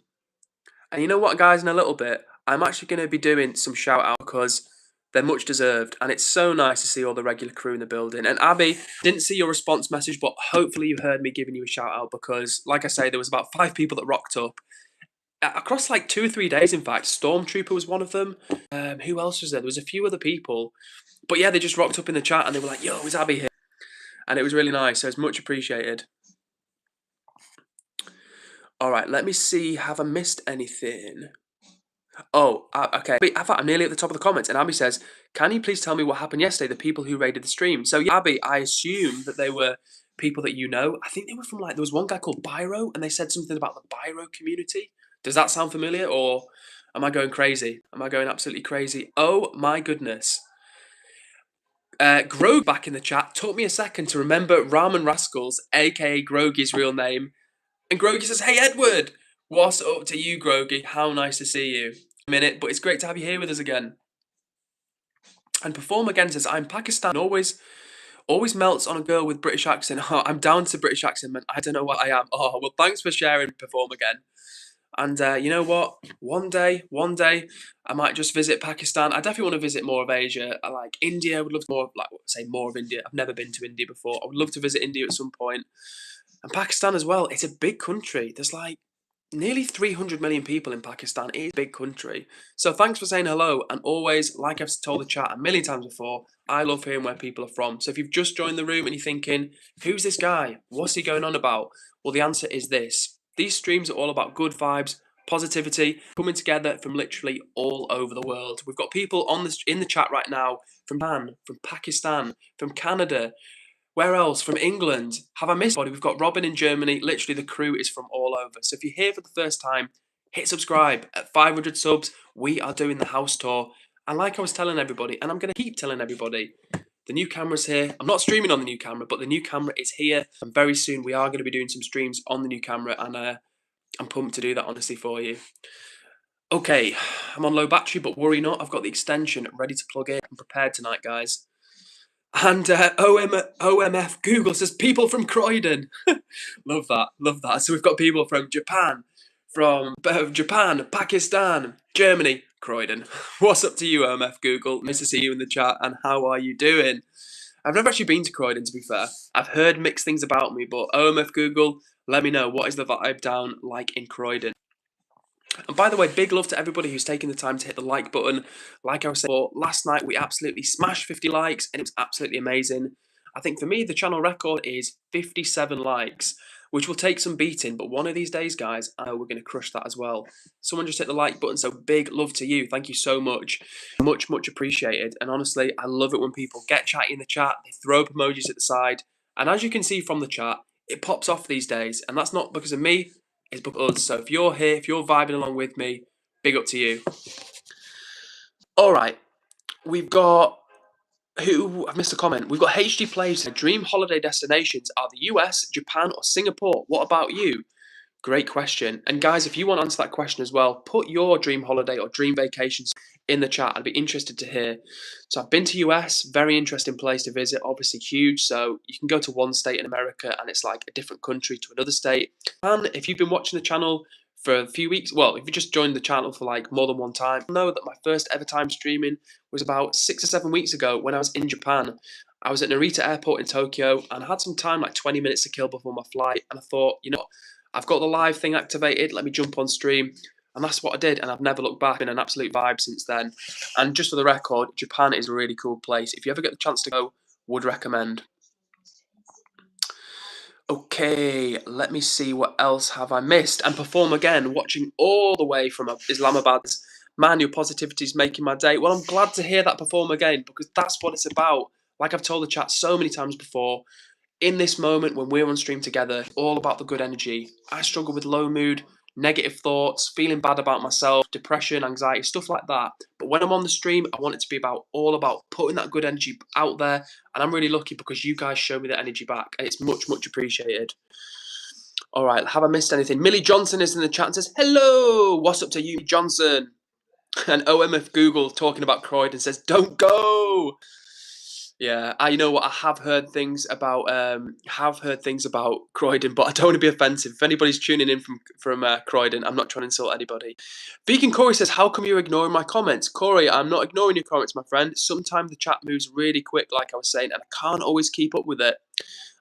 And you know what, guys, in a little bit, I'm actually going to be doing some shout-out because they're much deserved, and it's so nice to see all the regular crew in the building. And Abby, didn't see your response message, but hopefully you heard me giving you a shout-out because, like I say, there was about 5 people that rocked up. Across like 2 or 3 days, in fact. Stormtrooper was one of them. Who else was there? There was a few other people. But yeah, they just rocked up in the chat and they were like, yo, is Abby here? And it was really nice, so it's much appreciated. All right, let me see. Have I missed anything? Oh, okay. I'm nearly at the top of the comments, and Abby says, can you please tell me what happened yesterday, the people who raided the stream? So, yeah, Abby, I assume that they were people that you know. I think they were from, like, there was one guy called Byro, and they said something about the Byro community. Does that sound familiar, or am I going crazy? Am I going absolutely crazy? Oh, my goodness. Grog back in the chat. Took me a second to remember Ramen Rascals, aka Grogy's real name. And Grogy says, hey, Edward! What's up to you, Grogy? How nice to see you. A minute, but it's great to have you here with us again. And Perform again says, I'm Pakistan. Always melts on a girl with British accent. Oh, I'm down to British accent, man. I don't know what I am. Oh, well, thanks for sharing, Perform again. And you know what? One day, I might just visit Pakistan. I definitely want to visit more of Asia. I like India. I would love to more of India. I've never been to India before. I would love to visit India at some point. And Pakistan as well. It's a big country. There's like nearly 300 million people in Pakistan. It is a big country. So thanks for saying hello. And always, like I've told the chat a million times before, I love hearing where people are from. So if you've just joined the room and you're thinking, who's this guy? What's he going on about? Well, the answer is this. These streams are all about good vibes, positivity, coming together from literally all over the world. We've got people in the chat right now from Japan, from Pakistan, from Canada. Where else? From England. Have I missed anybody? We've got Robin in Germany. Literally, the crew is from all over. So if you're here for the first time, hit subscribe. At 500 subs, we are doing the house tour. And like I was telling everybody, and I'm going to keep telling everybody, the new camera's here. I'm not streaming on the new camera, but the new camera is here. And very soon, we are going to be doing some streams on the new camera. And I'm pumped to do that, honestly, for you. Okay, I'm on low battery, but worry not. I've got the extension ready to plug in. I'm prepared tonight, guys. And OMF Google says, people from Croydon. Love that. So we've got people from Japan, Pakistan, Germany, Croydon. What's up to you, OMF Google? Nice to see you in the chat, and how are you doing? I've never actually been to Croydon, to be fair. I've heard mixed things about me, but OMF Google, let me know, what is the vibe down like in Croydon? And by the way, big love to everybody who's taken the time to hit the like button. Like I was saying before, last night we absolutely smashed 50 likes, and it was absolutely amazing. I think for me, the channel record is 57 likes, which will take some beating, but one of these days, guys, I know we're going to crush that as well. Someone just hit the like button, so big love to you. Thank you so much. Much, much appreciated. And honestly, I love it when people get chatty in the chat, they throw up emojis at the side, and as you can see from the chat, it pops off these days, and that's not because of me, it's because of us. So if you're here, if you're vibing along with me, big up to you. All right, we've got... I've missed a comment. We've got HD Plays. Dream holiday destinations are the US, Japan, or Singapore. What about you? Great question. And guys, if you want to answer that question as well, put your dream holiday or dream vacations in the chat. I'd be interested to hear. So I've been to US, very interesting place to visit, obviously huge. So you can go to one state in America and it's like a different country to another state. And if you've been watching the channel for a few weeks, well, if you just joined the channel for like more than one time, you'll know that my first ever time streaming was about 6 or 7 weeks ago when I was in Japan. I was at Narita Airport in Tokyo and I had some time, like 20 minutes to kill before my flight. And I thought, you know what? I've got the live thing activated, let me jump on stream. And that's what I did, and I've never looked back. Been an absolute vibe since then. And just for the record, Japan is a really cool place. If you ever get the chance to go, would recommend. Okay, let me see what else have I missed. And Perform Again, watching all the way from Islamabad. Man, your positivity is making my day. Well, I'm glad to hear that, Perform Again, because that's what it's about. Like I've told the chat so many times before, in this moment when we're on stream together, all about the good energy. I struggle with low mood, negative thoughts, feeling bad about myself, depression, anxiety, stuff like that. But when I'm on the stream, I want it to be all about putting that good energy out there. And I'm really lucky because you guys show me the energy back, and it's much, much appreciated. All right, have I missed anything? Millie Johnson is in the chat and says, hello, what's up to you, Johnson? And OMF Google talking about Croydon says, don't go. Yeah, you know what? I have heard things about Croydon, but I don't want to be offensive. If anybody's tuning in from Croydon, I'm not trying to insult anybody. Vegan Corey says, "How come you're ignoring my comments?" Corey, I'm not ignoring your comments, my friend. Sometimes the chat moves really quick, like I was saying, and I can't always keep up with it.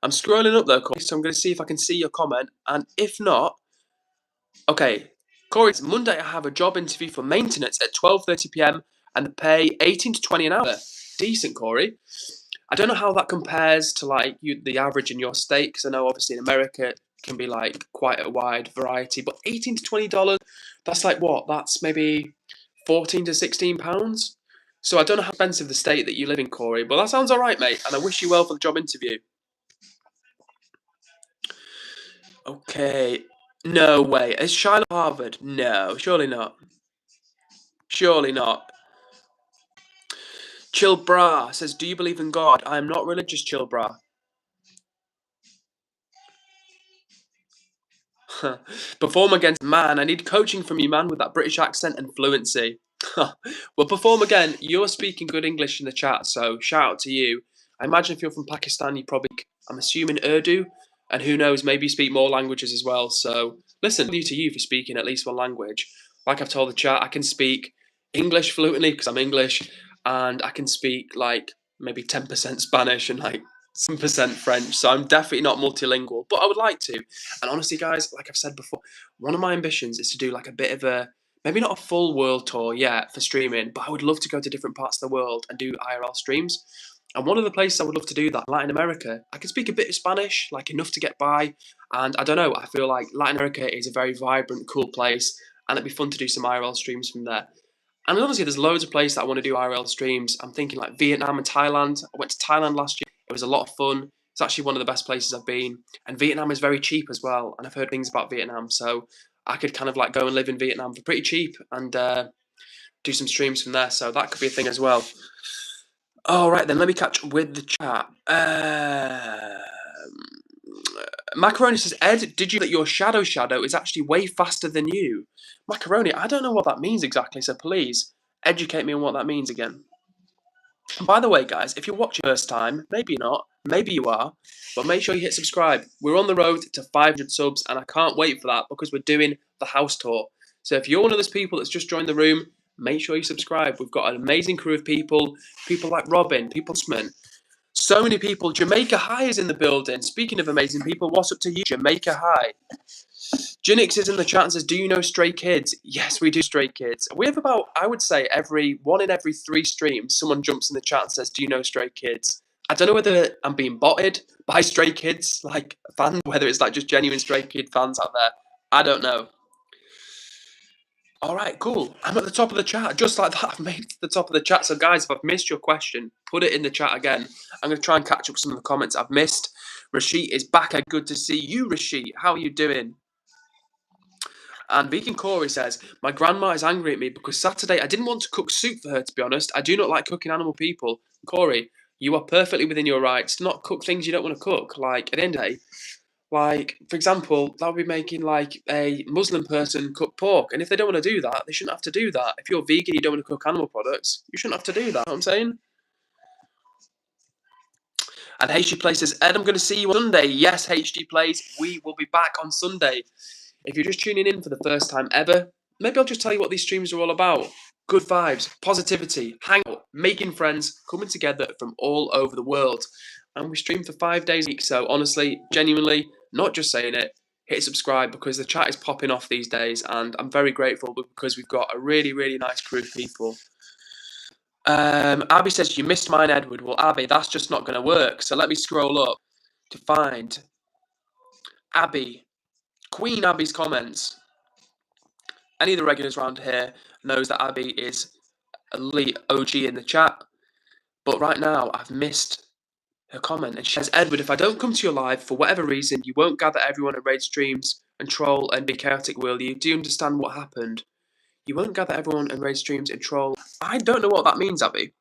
I'm scrolling up though, Corey, so I'm going to see if I can see your comment, and if not, okay. Corey, it's Monday. I have a job interview for maintenance at 12:30 p.m. and the pay 18 to 20 an hour. Decent, Corey. I don't know how that compares to like the average in your state, because I know obviously in America it can be like quite a wide variety, but $18 to $20, that's like what? That's maybe 14 to 16 pounds. So I don't know how expensive the state that you live in, Corey, but that sounds all right, mate, and I wish you well for the job interview. Okay, no way. Is Shiloh Harvard? No, surely not. Surely not. Chill Bra says, do you believe in God? I am not religious, Chill Bra. Perform Again. Man, I need coaching from you, man, with that British accent and fluency. Well, Perform Again. You're speaking good English in the chat, so shout out to you. I imagine if you're from Pakistan, you probably, I'm assuming Urdu, and who knows, maybe you speak more languages as well. So listen, to you for speaking at least one language. Like I've told the chat, I can speak English fluently because I'm English, and I can speak like maybe 10% Spanish and like 7% French, so I'm definitely not multilingual, but I would like to. And honestly, guys, like I've said before, one of my ambitions is to do like a bit of a, maybe not a full world tour yet for streaming, but I would love to go to different parts of the world and do IRL streams. And one of the places I would love to do that, Latin America. I can speak a bit of Spanish, like enough to get by, and I don't know, I feel like Latin America is a very vibrant, cool place, and it'd be fun to do some IRL streams from there. And honestly, there's loads of places that I want to do IRL streams. I'm thinking like Vietnam and Thailand. I went to Thailand last year. It was a lot of fun. It's actually one of the best places I've been. And Vietnam is very cheap as well. And I've heard things about Vietnam. So I could kind of like go and live in Vietnam for pretty cheap and do some streams from there. So that could be a thing as well. All right, then let me catch up with the chat. Macaroni says, Ed, did you that your shadow is actually way faster than you? Macaroni, I don't know what that means exactly, so please educate me on what that means again. And by the way, guys, if you're watching first time, maybe you're not, maybe you are, but make sure you hit subscribe. We're on the road to 500 subs, and I can't wait for that because we're doing the house tour. So if you're one of those people that's just joined the room, make sure you subscribe. We've got an amazing crew of people like Robin, so many people. Jamaica High is in the building. Speaking of amazing people, what's up to you, Jamaica High? Jinix is in the chat and says, do you know Stray Kids? Yes, we do Stray Kids. We have about, I would say, one in every 3 streams, someone jumps in the chat and says, do you know Stray Kids? I don't know whether I'm being botted by Stray Kids, like fans, whether it's like just genuine Stray Kid fans out there. I don't know. All right, cool. I'm at the top of the chat, just like that. I've made it to the top of the chat. So, guys, if I've missed your question, put it in the chat again. I'm going to try and catch up some of the comments I've missed. Rashid is back. Good to see you, Rashid. How are you doing? And Vegan Corey says, my grandma is angry at me because Saturday I didn't want to cook soup for her, to be honest. I do not like cooking animal people. Corey, you are perfectly within your rights to not cook things you don't want to cook. Like, at the end of the day, like, for example, that would be making like a Muslim person cook pork. And if they don't want to do that, they shouldn't have to do that. If you're vegan, you don't want to cook animal products, you shouldn't have to do that. You know what I'm saying? And HD Play says, Ed, I'm going to see you on Sunday. Yes, HD Plays, we will be back on Sunday. If you're just tuning in for the first time ever, maybe I'll just tell you what these streams are all about. Good vibes, positivity, hangout, making friends, coming together from all over the world. And we stream for 5 days a week. So honestly, genuinely, not just saying it, hit subscribe because the chat is popping off these days. And I'm very grateful because we've got a really, really nice crew of people. Abby says, you missed mine, Edward. Well, Abby, that's just not going to work. So let me scroll up to find Abby. Queen Abby's comments. Any of the regulars around here knows that Abby is elite OG in the chat. But right now, I've missed her comment. And she says, Edward, if I don't come to your live for whatever reason, you won't gather everyone and raid streams and troll and be chaotic, will you? Do you understand what happened? You won't gather everyone and raid streams and troll. I don't know what that means, Abby.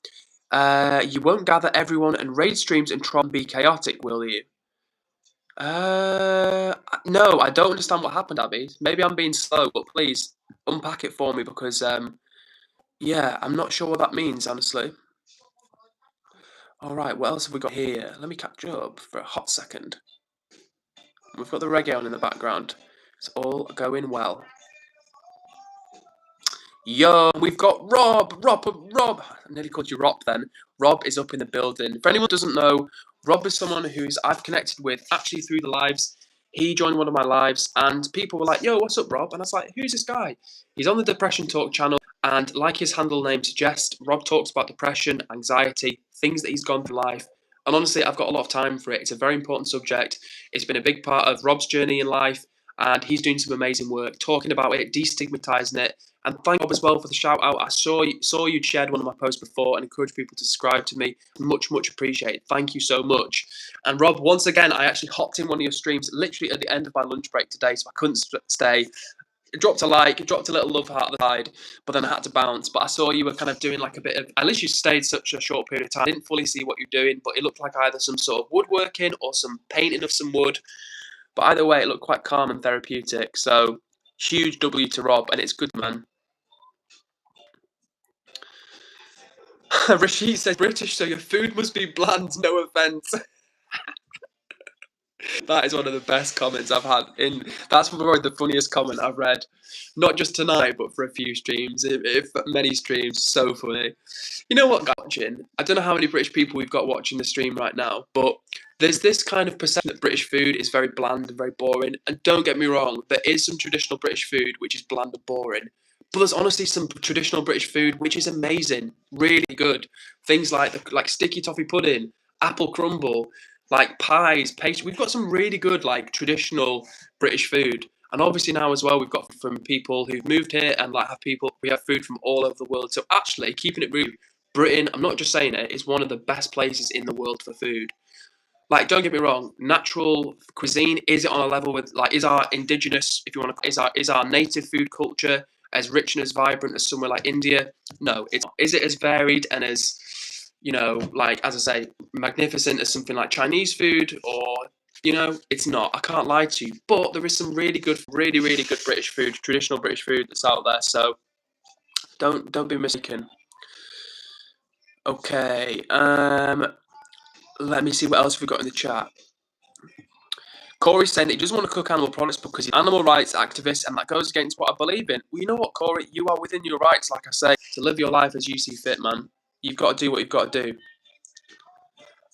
You won't gather everyone and raid streams and troll and be chaotic, will you? No, I don't understand what happened, Abby. Maybe I'm being slow, but please unpack it for me because, yeah, I'm not sure what that means, honestly. All right, what else have we got here? Let me catch up for a hot second. We've got the reggae on in the background. It's all going well. Yo, we've got Rob. I nearly called you Rob then. Rob is up in the building. For anyone who doesn't know, Rob is someone who's I've connected with actually through the lives. He joined one of my lives and people were like, yo, what's up, Rob? And I was like, who's this guy? He's on the Depression Talk channel. And like his handle name suggests, Rob talks about depression, anxiety, things that he's gone through in life. And honestly, I've got a lot of time for it. It's a very important subject. It's been a big part of Rob's journey in life. And he's doing some amazing work, talking about it, destigmatizing it. And thank Rob as well for the shout out. I saw you'd shared one of my posts before and encouraged people to subscribe to me. Much, much appreciated. Thank you so much. And Rob, once again, I actually hopped in one of your streams literally at the end of my lunch break today, so I couldn't stay. Dropped a like, dropped a little love heart at the side, but then I had to bounce. But I saw you were kind of doing like a bit of, at least you stayed such a short period of time. I didn't fully see what you're doing, but it looked like either some sort of woodworking or some painting of some wood. But either way, it looked quite calm and therapeutic. So huge W to Rob, and it's good, man. Rashid says, British, so your food must be bland, no offence. That is one of the best comments I've had. That's probably the funniest comment I've read. Not just tonight, but for a few streams. If many streams, so funny. You know what, watching? I don't know how many British people we've got watching the stream right now, but there's this kind of perception that British food is very bland and very boring. And don't get me wrong, there is some traditional British food which is bland and boring. But there's honestly some traditional British food which is amazing, really good. Things like sticky toffee pudding, apple crumble, like pies, pastry. We've got some really good like traditional British food. And obviously now as well, we've got from people who've moved here and we have food from all over the world. So actually, keeping it real, Britain, I'm not just saying it, is one of the best places in the world for food. Like, don't get me wrong, natural cuisine, is it on a level with, like, is our indigenous, if you want to, is our native food culture as rich and as vibrant as somewhere like India? No, it's not. Is it as varied and as, you know, like, as I say, magnificent as something like Chinese food? Or, you know, it's not. I can't lie to you. But there is some really good, really, really good British food, traditional British food that's out there. So don't be mistaken. Okay. Let me see what else we've got in the chat. Corey's saying that he doesn't want to cook animal products because he's an animal rights activist, and that goes against what I believe in. Well, you know what, Corey? You are within your rights, like I say, to live your life as you see fit, man. You've got to do what you've got to do.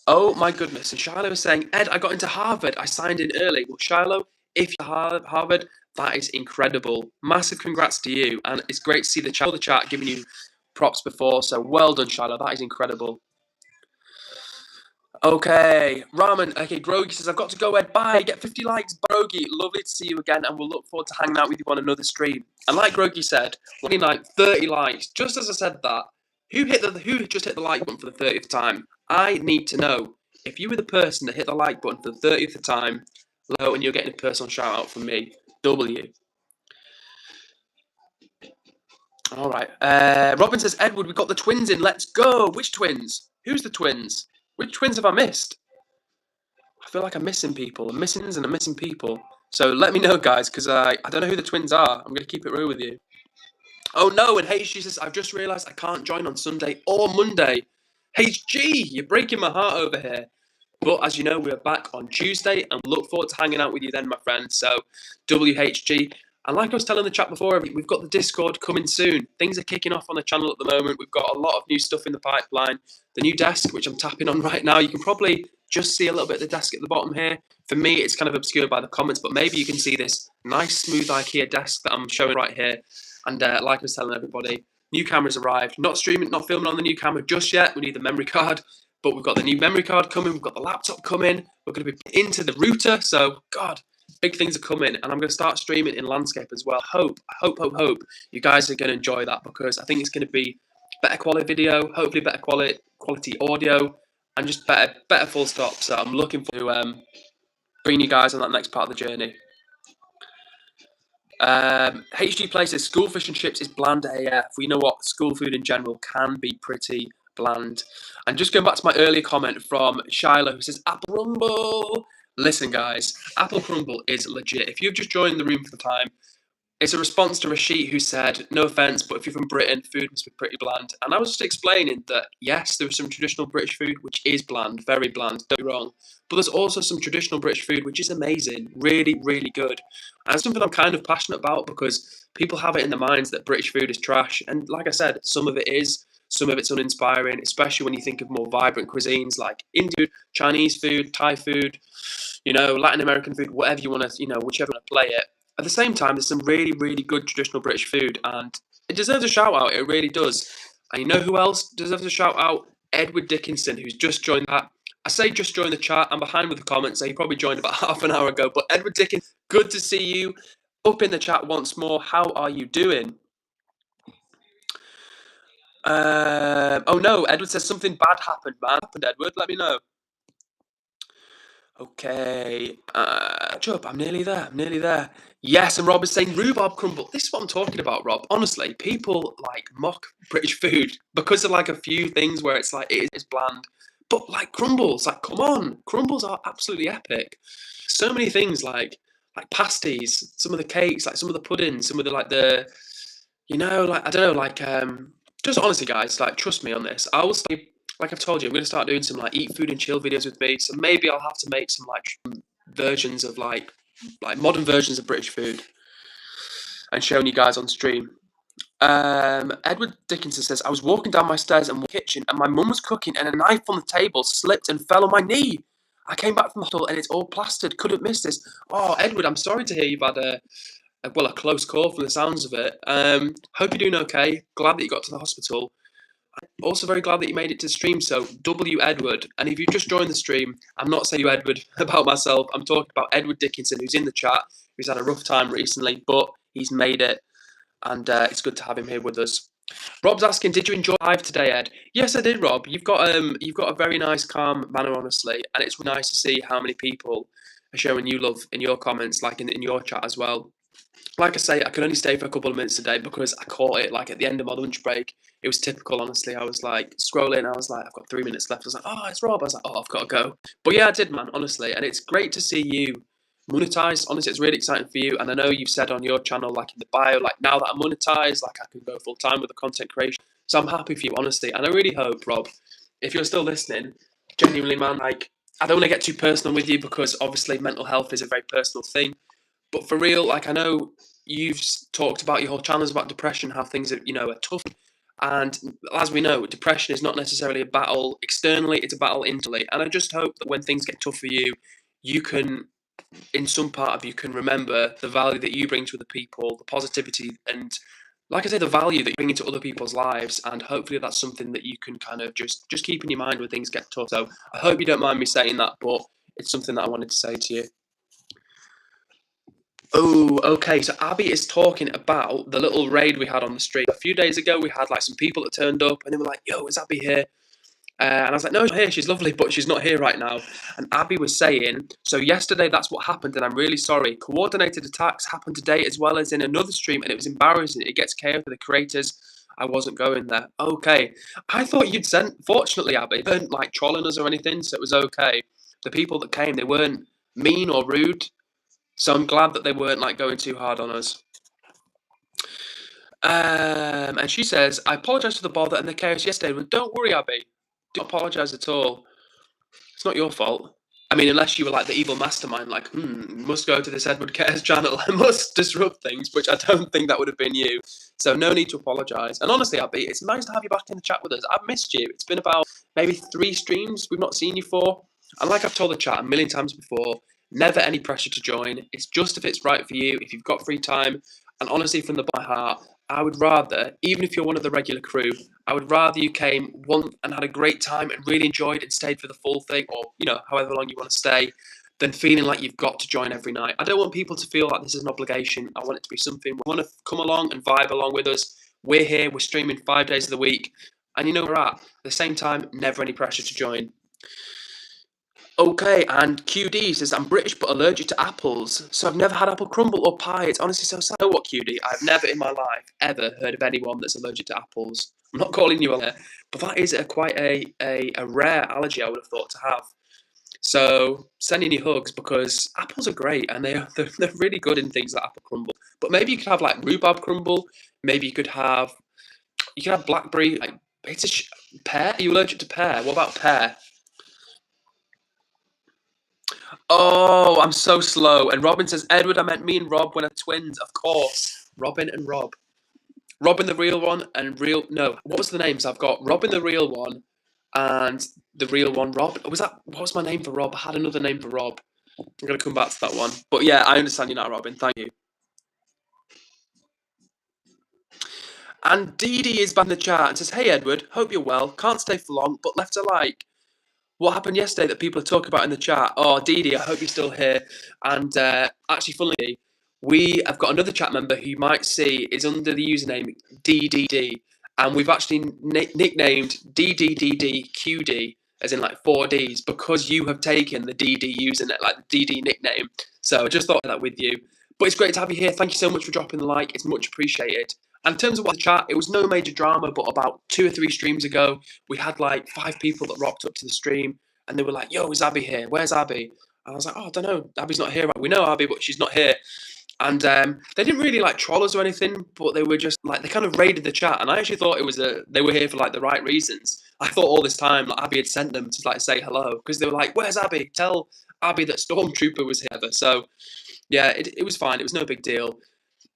Oh, my goodness. And Shiloh is saying, Ed, I got into Harvard. I signed in early. Well, Shiloh, if you're Harvard, that is incredible. Massive congrats to you. And it's great to see the chat giving you props before. So well done, Shiloh. That is incredible. Okay, Ramen. Okay, Grogi says, I've got to go, Ed. Bye. Get 50 likes, Grogi. Lovely to see you again, and we'll look forward to hanging out with you on another stream. And like Grogi said, only like 30 likes. Just as I said that, who just hit the like button for the 30th time? I need to know. If you were the person that hit the like button for the 30th time, hello, and you're getting a personal shout out from me. W. All right. Robin says, Edward, we've got the twins in. Let's go. Which twins? Who's the twins? Which twins have I missed? I feel like I'm missing people. I'm missing and I'm missing people. So let me know, guys, because I don't know who the twins are. I'm going to keep it real with you. Oh, no, and HG says, I've just realised I can't join on Sunday or Monday. HG, you're breaking my heart over here. But as you know, we're back on Tuesday, and look forward to hanging out with you then, my friends. So, WHG. And like I was telling the chat before, we've got the Discord coming soon. Things are kicking off on the channel at the moment. We've got a lot of new stuff in the pipeline. The new desk, which I'm tapping on right now, you can probably just see a little bit of the desk at the bottom here. For me, it's kind of obscured by the comments, but maybe you can see this nice, smooth IKEA desk that I'm showing right here. And like I was telling everybody, new camera's arrived. Not streaming, not filming on the new camera just yet. We need the memory card. But we've got the new memory card coming. We've got the laptop coming. We're going to be into the router. So, God, big things are coming. And I'm going to start streaming in landscape as well. Hope you guys are going to enjoy that, because I think it's going to be better quality video, hopefully better quality audio, and just better full stop. So I'm looking forward to bringing you guys on that next part of the journey. HG places school fish and chips is bland AF. We know what school food in general can be pretty bland. And just going back to my earlier comment from Shiloh, who says apple crumble. Listen, guys, apple crumble is legit. If you've just joined the room for the time, it's a response to Rashid, who said, no offense, but if you're from Britain, food must be pretty bland. And I was just explaining that, yes, there is some traditional British food which is bland, very bland, don't be wrong. But there's also some traditional British food which is amazing, really, really good. And it's something I'm kind of passionate about, because people have it in their minds that British food is trash. And like I said, some of it is, some of it's uninspiring, especially when you think of more vibrant cuisines like Indian food, Chinese food, Thai food, Latin American food, whatever you want to, whichever you want to play it. At the same time, there's some really, really good traditional British food, and it deserves a shout out. It really does. And you know who else deserves a shout out? Edward Dickinson, who's just joined that. I say just joined the chat. I'm behind with the comments, so he probably joined about half an hour ago. But Edward Dickinson, good to see you up in the chat once more. How are you doing? Oh no, Edward says something bad happened, man. What happened, Edward? Let me know. Okay, Chubb, I'm nearly there. Yes, and Rob is saying rhubarb crumble. This is what I'm talking about, Rob. Honestly, people mock British food because of a few things where it's it is bland. But crumbles, come on, crumbles are absolutely epic. So many things like pasties, some of the cakes, some of the puddings, some of the I don't know, just honestly, guys, trust me on this. I will stay. Like I've told you, I'm going to start doing some eat food and chill videos with me. So maybe I'll have to make some versions of modern versions of British food and showing you guys on stream. Edward Dickinson says, I was walking down my stairs in the kitchen and my mum was cooking and a knife on the table slipped and fell on my knee. I came back from the hospital and it's all plastered. Couldn't miss this. Oh, Edward, I'm sorry to hear you've had a close call from the sounds of it. Hope you're doing okay. Glad that you got to the hospital. Also very glad that you made it to the stream. So Edward, and if you just joined the stream, I'm not saying you Edward about myself. I'm talking about Edward Dickinson, who's in the chat, who's had a rough time recently, but he's made it, and it's good to have him here with us. Rob's asking, did you enjoy live today, Ed? Yes, I did, Rob. You've got a very nice, calm manner, honestly, and it's nice to see how many people are showing you love in your comments, in your chat as well. Like I say, I could only stay for a couple of minutes today because I caught it at the end of my lunch break. It was typical, honestly. I was scrolling. I was I've got 3 minutes left. I was oh, it's Rob. I was oh, I've got to go. But yeah, I did, man, honestly. And it's great to see you monetized. Honestly, it's really exciting for you. And I know you've said on your channel, in the bio, now that I'm monetized, I can go full time with the content creation. So I'm happy for you, honestly. And I really hope, Rob, if you're still listening, genuinely, man, I don't want to get too personal with you because obviously mental health is a very personal thing. But for real, I know you've talked about your whole channels about depression, how things are, are tough. And as we know, depression is not necessarily a battle externally, it's a battle internally. And I just hope that when things get tough for you, you can, in some part of you, can remember the value that you bring to other people, the positivity and like I say, the value that you bring into other people's lives, and hopefully that's something that you can kind of just keep in your mind when things get tough. So I hope you don't mind me saying that, but it's something that I wanted to say to you. Oh, okay. So Abby is talking about the little raid we had on the street. A few days ago, we had like some people that turned up, and they were like, "Yo, is Abby here?" And I was like, "No, she's not here. She's lovely, but she's not here right now." And Abby was saying, "So yesterday, that's what happened, and I'm really sorry. Coordinated attacks happened today as well as in another stream, and it was embarrassing. It gets chaos for the creators. I wasn't going there." Okay, I thought you'd sent. Fortunately, Abby, they weren't like trolling us or anything, so it was okay. The people that came, they weren't mean or rude. So I'm glad that they weren't like going too hard on us. And she says, "I apologise for the bother and the chaos yesterday." Well, don't worry, Abby. Don't apologise at all. It's not your fault. I mean, unless you were like the evil mastermind, like, must go to this EdwardCares channel and must disrupt things, which I don't think that would have been you. So no need to apologise. And honestly, Abby, it's nice to have you back in the chat with us. I've missed you. It's been about maybe 3 streams we've not seen you for. And like I've told the chat a million times before, never any pressure to join. It's just if it's right for you, if you've got free time. And honestly, from the bottom of my heart, I would rather, even if you're one of the regular crew, I would rather you came once and had a great time and really enjoyed and stayed for the full thing, or, you know, however long you want to stay, than feeling like you've got to join every night. I don't want people to feel like this is an obligation. I want it to be something we want to come along and vibe along with us. We're here, we're streaming 5 days of the week, and you know where we're at. At the same time, never any pressure to join. Okay, and QD says, "I'm British but allergic to apples, so I've never had apple crumble or pie. It's honestly so sad." You know what, QD? I've never in my life ever heard of anyone that's allergic to apples. I'm not calling you a, but that is quite a rare allergy I would have thought to have. So sending you hugs, because apples are great and they're really good in things like apple crumble. But maybe you could have like rhubarb crumble. Maybe you could have blackberry. Like it's pear. Are you allergic to pear? What about pear? Oh, I'm so slow. And Robin says, "Edward, I meant me and Rob when are twins." Of course, Robin and Rob. Robin the real one and no, what was the names? I've got Robin the real one and the real one, Rob. What was my name for Rob? I had another name for Rob. I'm going to come back to that one. But yeah, I understand you now, Robin. Thank you. And Dee Dee is back in the chat and says, "Hey, Edward, hope you're well. Can't stay for long, but left a like. What happened yesterday that people are talking about in the chat?" Oh, Dee Dee, I hope you're still here. And actually, funnily, we have got another chat member who you might see is under the username DDD. And we've actually nicknamed DDDDQD, as in like 4 Ds, because you have taken the DD username, like the DD nickname. So I just thought of that with you. But it's great to have you here. Thank you so much for dropping the like. It's much appreciated. And in terms of what the chat, it was no major drama, but about 2 or 3 streams ago, we had like 5 people that rocked up to the stream and they were like, "Yo, is Abby here? Where's Abby?" And I was like, "Oh, I don't know. Abby's not here." We know Abby, but she's not here. And they didn't really like troll us or anything, but they were just like, they kind of raided the chat. And I actually thought it was they were here for like the right reasons. I thought all this time like Abby had sent them to like say hello, because they were like, "Where's Abby? Tell Abby that Stormtrooper was here." So yeah, it was fine. It was no big deal.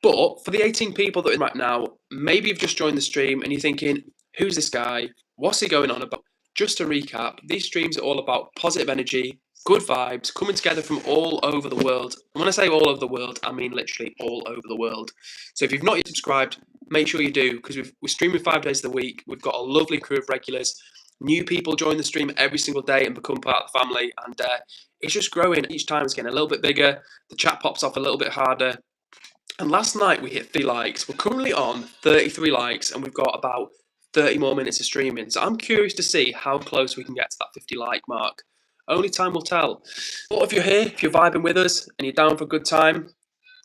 But for the 18 people that are in right now, maybe you've just joined the stream and you're thinking, "Who's this guy? What's he going on about?" Just to recap, these streams are all about positive energy, good vibes, coming together from all over the world. And when I say all over the world, I mean literally all over the world. So if you've not yet subscribed, make sure you do, because we're streaming 5 days of the week. We've got a lovely crew of regulars. New people join the stream every single day and become part of the family. And it's just growing. Each time it's getting a little bit bigger. The chat pops off a little bit harder. And last night we hit 3 likes. We're currently on 33 likes and we've got about 30 more minutes of streaming. So I'm curious to see how close we can get to that 50 like mark. Only time will tell. But if you're here, if you're vibing with us and you're down for a good time,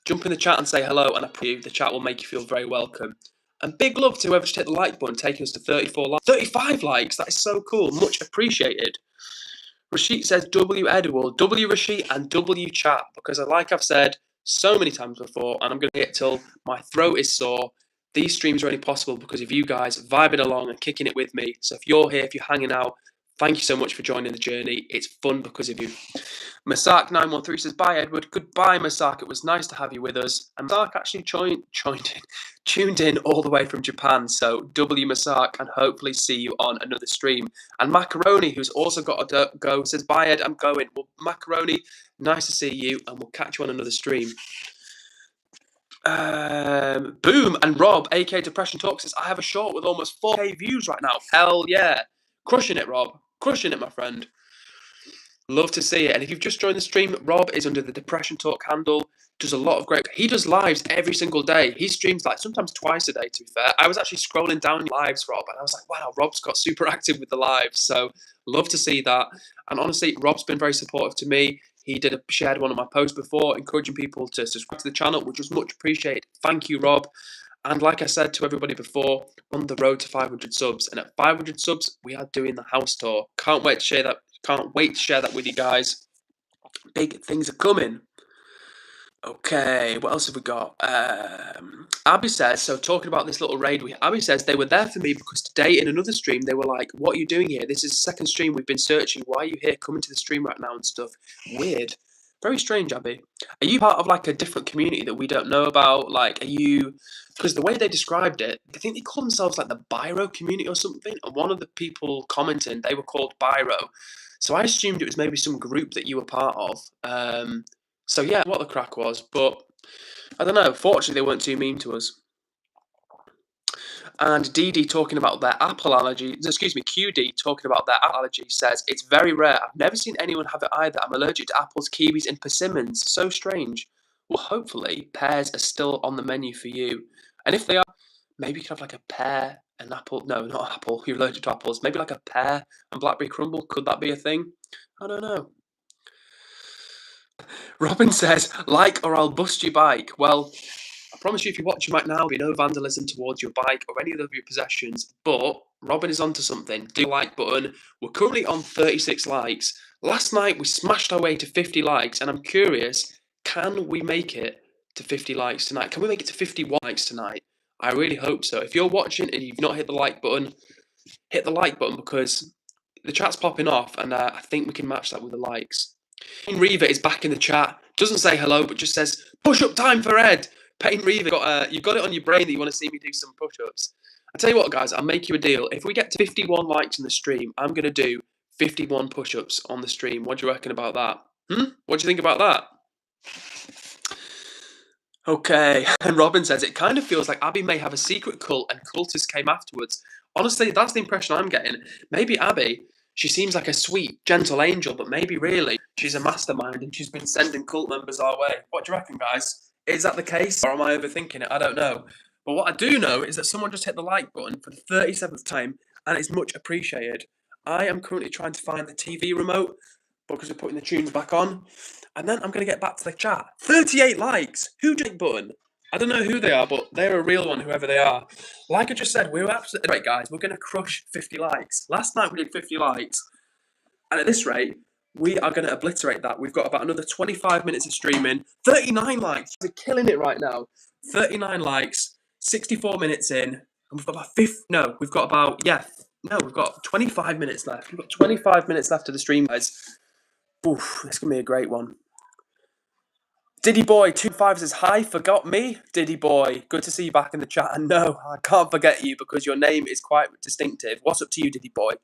jump in the chat and say hello, and I promise you the chat will make you feel very welcome. And big love to whoever just hit the like button, taking us to 34 likes. 35 likes, that is so cool. Much appreciated. Rashid says W Edward, W Rashid and W chat, because like I've said so many times before, and I'm going to hit till my throat is sore, these streams are only possible because of you guys vibing along and kicking it with me. So if you're here, if you're hanging out, thank you so much for joining the journey. It's fun because of you. Masak913 says, "Bye, Edward." Goodbye, Masak. It was nice to have you with us. And Masak actually tuned in all the way from Japan. So W Masak, and hopefully see you on another stream. And Macaroni, who's also got to go, says, "Bye, Ed. I'm going." Well, Macaroni, nice to see you, and we'll catch you on another stream. Boom and Rob, aka Depression Talk, says I have a short with almost 4K views right now. Hell yeah. Crushing it, Rob. Crushing it, my friend. Love to see it. And if you've just joined the stream, Rob is under the Depression Talk handle. Does a lot of great. He does lives every single day. He streams like sometimes twice a day, to be fair. I was actually scrolling down lives, Rob, and I was like, wow, Rob's got super active with the lives. So love to see that. And honestly, Rob's been very supportive to me. He shared one of my posts before, encouraging people to subscribe to the channel, which was much appreciated. Thank you, Rob. And like I said to everybody before, on the road to 500 subs. And at 500 subs, we are doing the house tour. Can't wait to share that. Can't wait to share that with you guys. Big things are coming. Okay, what else have we got? Abby says, so talking about this little raid, Abby says they were there for me because today in another stream they were like, what are you doing here? This is the second stream we've been searching. Why are you here coming to the stream right now and stuff? Weird. Very strange, Abby. Are you part of like a different community that we don't know about? Like, are you... Because the way they described it, I think they call themselves like the Biro community or something. And one of the people commenting, they were called Biro. So I assumed it was maybe some group that you were part of. So yeah, what the crack was, but I don't know. Fortunately, they weren't too mean to us. And DD talking about their apple allergy, excuse me, QD talking about their apple allergy says, it's very rare. I've never seen anyone have it either. I'm allergic to apples, kiwis, and persimmons. So strange. Well, hopefully, pears are still on the menu for you. And if they are, maybe you could have like a pear, an apple. No, not apple. You're allergic to apples. Maybe like a pear and blackberry crumble. Could that be a thing? I don't know. Robin says, like or I'll bust your bike. Well, I promise you if you're watching right now, there'll be no vandalism towards your bike or any of your possessions, but Robin is onto something. Do the like button. We're currently on 36 likes. Last night we smashed our way to 50 likes, and I'm curious, can we make it to 50 likes tonight? Can we make it to 51 likes tonight? I really hope so. If you're watching and you've not hit the like button, hit the like button because the chat's popping off, and I think we can match that with the likes. Payne Reaver is back in the chat. Doesn't say hello, but just says, push up time for Ed. Payne Reaver, you've got it on your brain that you want to see me do some push-ups. I tell you what, guys, I'll make you a deal. If we get to 51 likes in the stream, I'm going to do 51 push-ups on the stream. What do you reckon about that? What do you think about that? Okay, and Robin says, it kind of feels like Abby may have a secret cult and cultists came afterwards. Honestly, that's the impression I'm getting. Maybe Abby, she seems like a sweet, gentle angel, but maybe really she's a mastermind and she's been sending cult members our way. What do you reckon, guys? Is that the case, or am I overthinking it? I don't know. But what I do know is that someone just hit the like button for the 37th time, and it's much appreciated. I am currently trying to find the TV remote because we're putting the tunes back on, and then I'm going to get back to the chat. 38 likes! Who did the button? I don't know who they are, but they're a real one, whoever they are. Like I just said, we're absolutely right, guys. We're going to crush 50 likes. Last night we did 50 likes, and at this rate, we are going to obliterate that. We've got about another 25 minutes of streaming. 39 likes. We're killing it right now. 39 likes. 64 minutes in. And we've got we've got 25 minutes left. We've got 25 minutes left of the stream, guys. Oof, this is going to be a great one. Diddy Boy 25 says, hi, forgot me? Diddy Boy, good to see you back in the chat. And no, I can't forget you because your name is quite distinctive. What's up to you, Diddy Boy?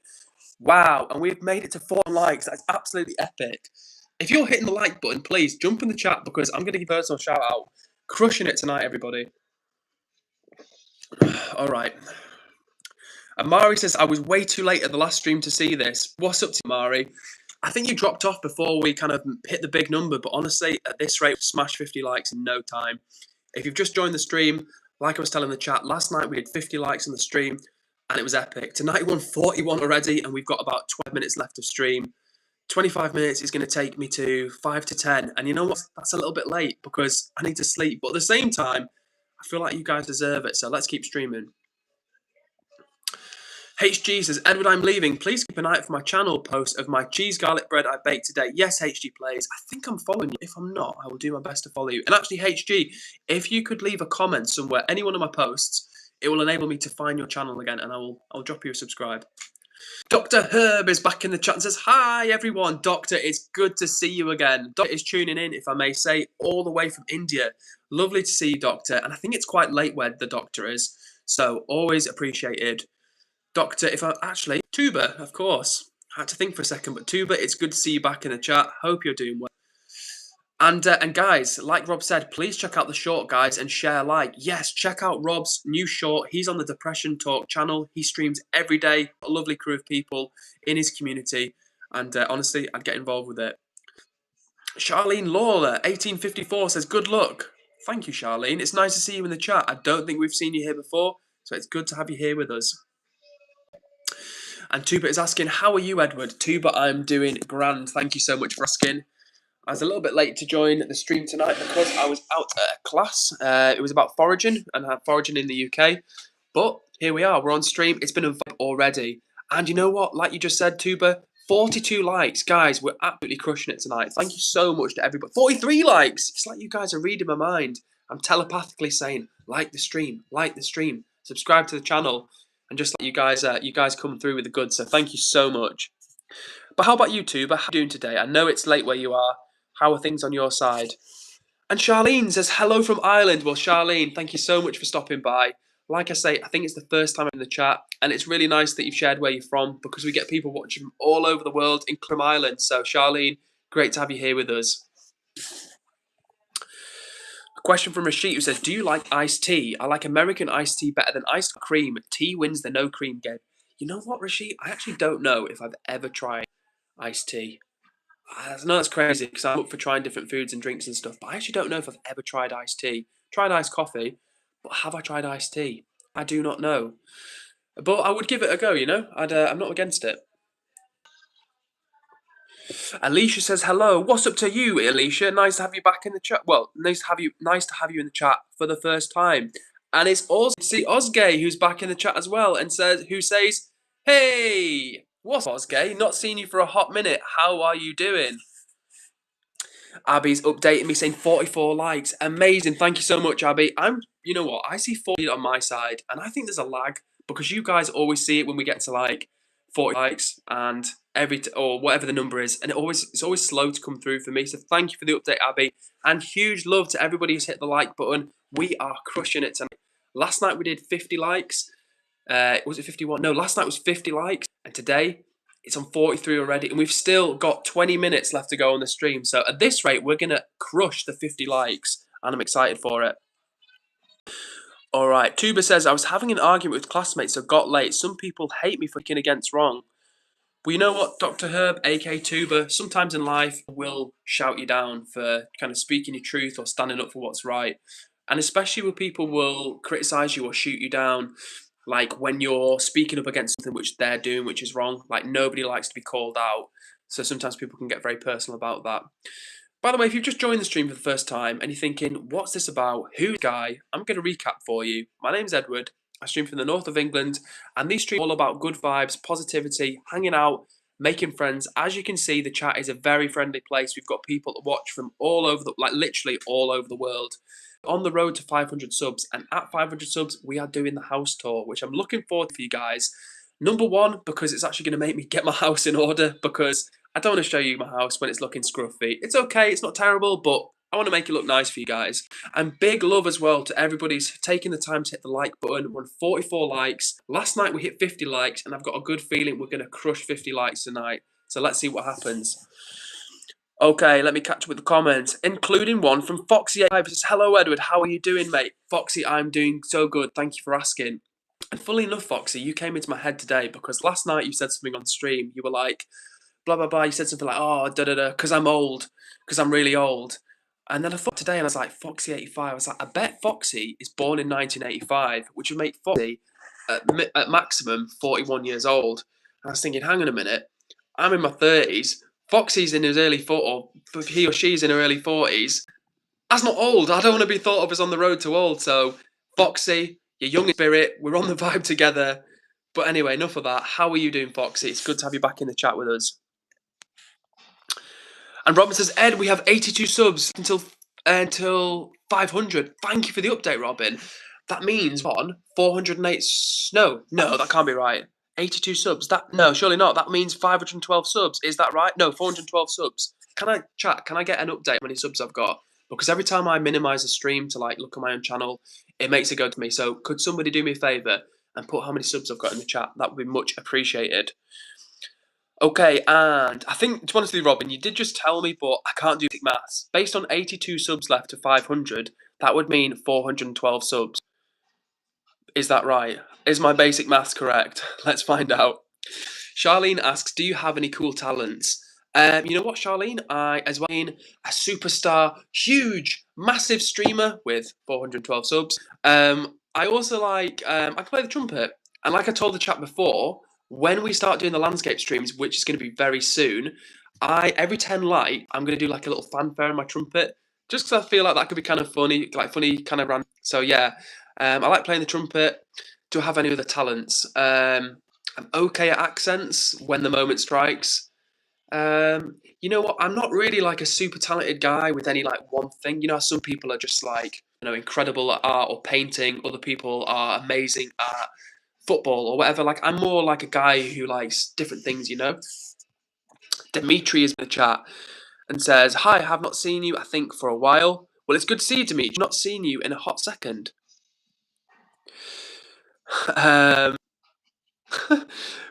Wow, and we've made it to 4 likes. That's absolutely epic. If you're hitting the like button, please jump in the chat because I'm going to give a personal shout out. Crushing it tonight, everybody. All right. Amari says, I was way too late at the last stream to see this. What's up to you, Amari? I think you dropped off before we kind of hit the big number, but honestly, at this rate, smash 50 likes in no time. If you've just joined the stream, like I was telling the chat, last night we did 50 likes on the stream, and it was epic. Tonight we won 41 already, and we've got about 12 minutes left of stream. 25 minutes is going to take me to 5 to 10, and you know what? That's a little bit late because I need to sleep, but at the same time, I feel like you guys deserve it, so let's keep streaming. HG says, Edward, I'm leaving. Please keep an eye out for my channel post of my cheese garlic bread I baked today. Yes, HG plays. I think I'm following you. If I'm not, I will do my best to follow you. And actually, HG, if you could leave a comment somewhere, any one of my posts, it will enable me to find your channel again, and I'll drop you a subscribe. Dr. Herb is back in the chat and says, hi, everyone. Doctor, it's good to see you again. Doctor is tuning in, if I may say, all the way from India. Lovely to see you, Doctor. And I think it's quite late where the Doctor is, so always appreciated. Doctor, Tuba, of course. I had to think for a second, but Tuba, it's good to see you back in the chat. Hope you're doing well. And guys, like Rob said, please check out the short, guys, and share like. Yes, check out Rob's new short. He's on the Depression Talk channel. He streams every day. A lovely crew of people in his community. And honestly, I'd get involved with it. Charlene Lawler, 1854, says, good luck. Thank you, Charlene. It's nice to see you in the chat. I don't think we've seen you here before, so it's good to have you here with us. And Tuba is asking, how are you, Edward? Tuba, I'm doing grand. Thank you so much for asking. I was a little bit late to join the stream tonight because I was out at a class. It was about foraging and foraging in the UK. But here we are. We're on stream. It's been a vibe already. And you know what? Like you just said, Tuba, 42 likes. Guys, we're absolutely crushing it tonight. Thank you so much to everybody. 43 likes. It's like you guys are reading my mind. I'm telepathically saying, like the stream, subscribe to the channel. And just like you guys come through with the goods. So thank you so much. But how about you, Tuba? How are you doing today? I know it's late where you are. How are things on your side? And Charlene says, hello from Ireland. Well, Charlene, thank you so much for stopping by. Like I say, I think it's the first time I'm in the chat, and it's really nice that you've shared where you're from because we get people watching from all over the world, including Ireland. So, Charlene, great to have you here with us. A question from Rashid who says, do you like iced tea? I like American iced tea better than iced cream. Tea wins the no cream game. You know what, Rashid? I actually don't know if I've ever tried iced tea. I know that's crazy because I'm up for trying different foods and drinks and stuff, but I actually don't know if I've ever tried iced tea. Tried iced coffee, but have I tried iced tea? I do not know. But I would give it a go, you know? I'm not against it. Alicia says, hello. What's up to you, Alicia? Nice to have you back in the chat. Well, nice to have you in the chat for the first time. And it's also to see Ozgay, who's back in the chat as well, and says, hey, what's Ozgay? Not seen you for a hot minute. How are you doing? Abby's updating me saying 44 likes. Amazing. Thank you so much, Abby. You know what? I see 40 on my side, and I think there's a lag because you guys always see it when we get to like 40 likes and or whatever the number is, and it's always slow to come through for me. So thank you for the update, Abby, and huge love to everybody who's hit the like button. We are crushing it tonight. Last night we did 50 likes. Was it 51? No, last night was 50 likes, and today it's on 43 already, and we've still got 20 minutes left to go on the stream. So at this rate, we're going to crush the 50 likes, and I'm excited for it. All right, Tuba says, I was having an argument with classmates, so got late. Some people hate me for kicking against wrong. Well, you know what, Dr. Herb, aka Tuba, sometimes in life will shout you down for kind of speaking your truth or standing up for what's right. And especially when people will criticize you or shoot you down, like when you're speaking up against something which they're doing, which is wrong. Like nobody likes to be called out. So sometimes people can get very personal about that. By the way, if you've just joined the stream for the first time and you're thinking, what's this about? Who's this guy? I'm going to recap for you. My name's Edward. I stream from the north of England, and these streams are all about good vibes, positivity, hanging out, making friends. As you can see, the chat is a very friendly place. We've got people that watch from all over literally all over the world. On the road to 500 subs, and at 500 subs, we are doing the house tour, which I'm looking forward to for you guys. Number one, because it's actually going to make me get my house in order, because I don't want to show you my house when it's looking scruffy. It's okay, it's not terrible, but I want to make it look nice for you guys. And big love as well to everybody who's taking the time to hit the like button. We're on 44 likes. Last night we hit 50 likes, and I've got a good feeling we're going to crush 50 likes tonight. So let's see what happens. Okay, let me catch up with the comments, including one from Foxy85 says, hello Edward, how are you doing, mate? Foxy, I'm doing so good, thank you for asking. And fully enough, Foxy, you came into my head today because last night you said something on stream. You were like, blah, blah, blah. You said something like, oh, da-da-da, because I'm old, because I'm really old. And then I thought today, and I was like, Foxy85. I was like, I bet Foxy is born in 1985, which would make Foxy at maximum 41 years old. And I was thinking, hang on a minute, I'm in my 30s. Foxy's in his early 40s, or he or she's in her early 40s. That's not old. I don't want to be thought of as on the road to old. So, Foxy, you're young in spirit. We're on the vibe together. But anyway, enough of that. How are you doing, Foxy? It's good to have you back in the chat with us. And Robin says, Ed, we have 82 subs until 500. Thank you for the update, Robin. That means on 408. No, that can't be right. 82 subs. No, surely not. That means 512 subs. Is that right? No, 412 subs. Can I get an update on how many subs I've got? Because every time I minimize the stream to like look at my own channel, it makes it go to me. So could somebody do me a favor and put how many subs I've got in the chat? That would be much appreciated. Okay, and I think, to be honest with you, Robin, you did just tell me, but I can't do basic maths. Based on 82 subs left to 500, that would mean 412 subs. Is that right? Is my basic maths correct? Let's find out. Charlene asks, do you have any cool talents? You know what, Charlene? I, as well, being a superstar, huge, massive streamer with 412 subs. I also I can play the trumpet. And like I told the chat before, when we start doing the landscape streams, which is going to be very soon, every 10 light, I'm going to do like a little fanfare on my trumpet, just because I feel like that could be kind of funny, like funny kind of random. So yeah, I like playing the trumpet. Do I have any other talents? I'm okay at accents when the moment strikes. You know what? I'm not really like a super talented guy with any like one thing. You know, some people are just like, incredible at art or painting. Other people are amazing at football or whatever. Like, I'm more like a guy who likes different things, you know? Dimitri is in the chat and says, hi, I have not seen you, I think, for a while. Well, it's good to see you, Dimitri. Not seen you in a hot second. um,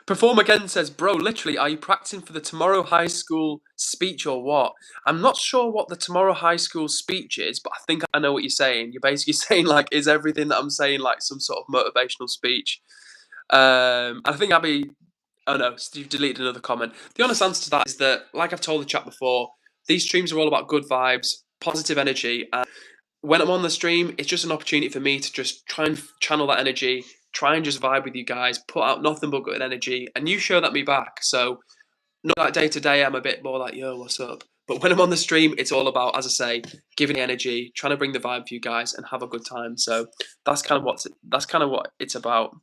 Perform Again says, bro, literally, are you practicing for the tomorrow high school speech or what? I'm not sure what the tomorrow high school speech is, but I think I know what you're saying. You're basically saying, like, is everything that I'm saying, like, some sort of motivational speech? I think Abby... Oh, no, Steve deleted another comment. The honest answer to that is that, like I've told the chat before, these streams are all about good vibes, positive energy, and when I'm on the stream, it's just an opportunity for me to just try and channel that energy, try and just vibe with you guys, put out nothing but good energy, and you show that me back. So, not like day to day, I'm a bit more like, yo, what's up? But when I'm on the stream, it's all about, as I say, giving the energy, trying to bring the vibe for you guys, and have a good time. So that's kind of what it's about.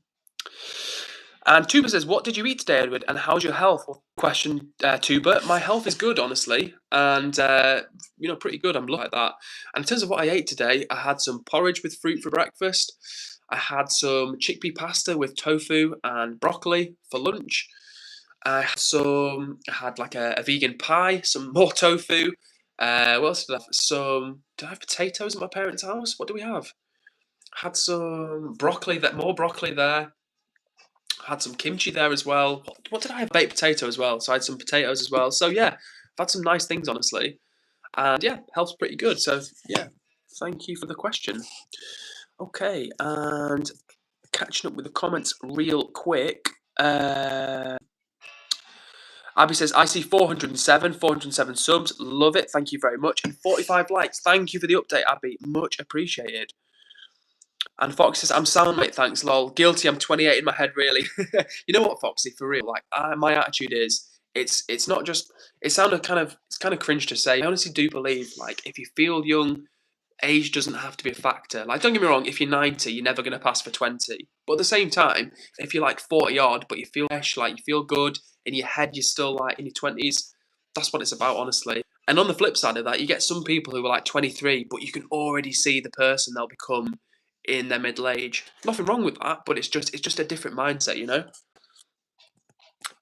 And Tuba says, what did you eat today, Edward, and how's your health? Well, question, Tuba. My health is good, honestly, and, pretty good. I'm looking at that. And in terms of what I ate today, I had some porridge with fruit for breakfast. I had some chickpea pasta with tofu and broccoli for lunch. I had like a vegan pie, some more tofu. What else did I have? Did I have potatoes at my parents' house? What do we have? I had some broccoli, more broccoli there. Had some kimchi there as well. What did I have? Baked potato as well. So I had some potatoes as well. So yeah, I've had some nice things, honestly. And yeah, health's pretty good. So yeah, thank you for the question. Okay, and catching up with the comments real quick. Abby says, I see 407 subs. Love it. Thank you very much. And 45 likes. Thank you for the update, Abby. Much appreciated. And Fox says, I'm sound, mate, thanks, lol. Guilty, I'm 28 in my head, really. You know what, Foxy, for real, like, my attitude is, it's not just, it's kind of cringe to say. I honestly do believe, like, if you feel young, age doesn't have to be a factor. Like, don't get me wrong, if you're 90, you're never going to pass for 20. But at the same time, if you're like 40 odd, but you feel fresh, like, you feel good, in your head, you're still like in your 20s, that's what it's about, honestly. And on the flip side of that, you get some people who are like 23, but you can already see the person they'll become in their middle age. Nothing wrong with that, but it's just a different mindset, you know?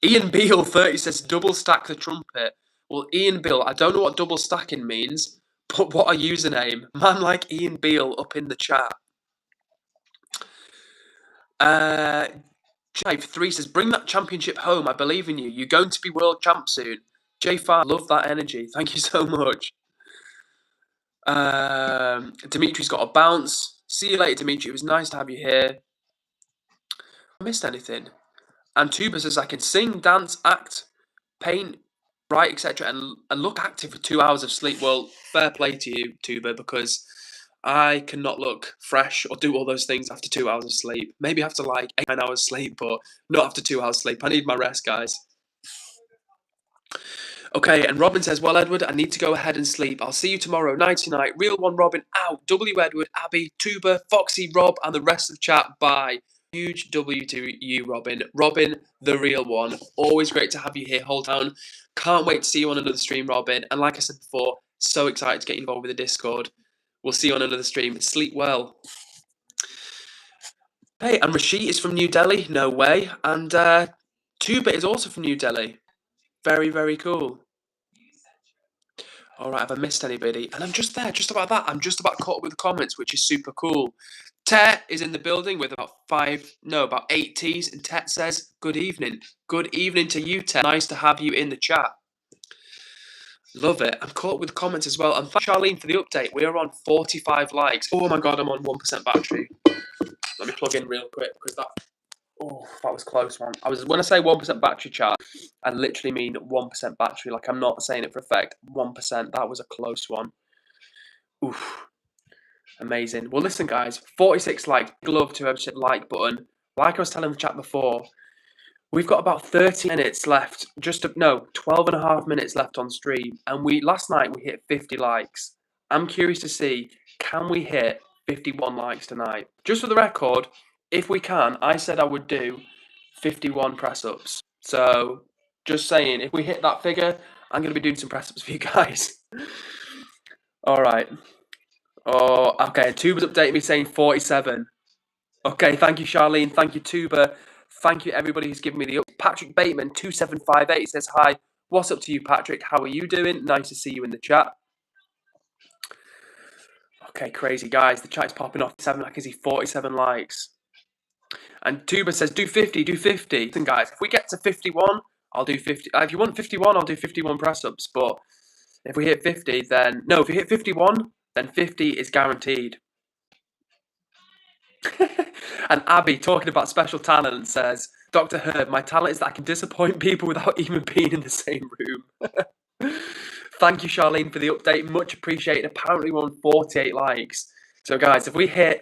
Ian Beale 30 says double stack the trumpet. Well, Ian Beale, I don't know what double stacking means, but what a username. Man like Ian Beale up in the chat. J3 says, bring that championship home. I believe in you. You're going to be world champ soon. J5, love that energy. Thank you so much. Dimitri's got a bounce. See you later, Dimitri. It was nice to have you here. I missed anything. And Tuba says, I can sing, dance, act, paint, write, etc. and look active for 2 hours of sleep. Well, fair play to you, Tuba, because I cannot look fresh or do all those things after 2 hours of sleep. Maybe after like 8-9 hours sleep, but not after 2 hours sleep. I need my rest, guys. Okay, and Robin says, well, Edward, I need to go ahead and sleep. I'll see you tomorrow, nighty-night. Real one, Robin, out. W, Edward, Abby, Tuba, Foxy, Rob, and the rest of the chat, bye. Huge W to you, Robin. Robin, the real one. Always great to have you here, hold down. Can't wait to see you on another stream, Robin. And like I said before, so excited to get you involved with the Discord. We'll see you on another stream. Sleep well. Hey, and Rashid is from New Delhi. No way. And Tuba is also from New Delhi. Very, very cool. All right, have I missed anybody? And I'm just there, just about that. I'm just about caught up with the comments, which is super cool. Tet is in the building with about 8 T's, and Tet says, good evening. Good evening to you, Tet. Nice to have you in the chat. Love it. I'm caught up with the comments as well. And thank Charlene for the update. We are on 45 likes. Oh my god, I'm on 1% battery. Let me plug in real quick because that was a close one. When I say 1% battery chat, I literally mean 1% battery. Like, I'm not saying it for effect. 1%. That was a close one. Oof. Amazing. Well, listen, guys. 46 likes. Love to hit the like button. Like I was telling the chat before, we've got about 30 minutes left. 12 and a half minutes left on stream. And last night we hit 50 likes. I'm curious to see, can we hit 51 likes tonight? Just for the record, if we can, I said I would do 51 press-ups. So, just saying, if we hit that figure, I'm going to be doing some press-ups for you guys. All right. Oh, okay. Tuba's updating me saying 47. Okay, thank you, Charlene. Thank you, Tuba. Thank you, everybody who's given me the up. Patrick Bateman, 2758, says hi. What's up to you, Patrick? How are you doing? Nice to see you in the chat. Okay, crazy, guys. The chat's popping off. I can see 47 likes. And Tuba says, do 50, do 50. Listen, guys, if we get to 51, I'll do 50. If you want 51, I'll do 51 press-ups. But if we hit 50, then... No, if we hit 51, then 50 is guaranteed. And Abby, talking about special talent, says, Dr. Herb, my talent is that I can disappoint people without even being in the same room. Thank you, Charlene, for the update. Much appreciated. Apparently, we're on 48 likes. So, guys, if we hit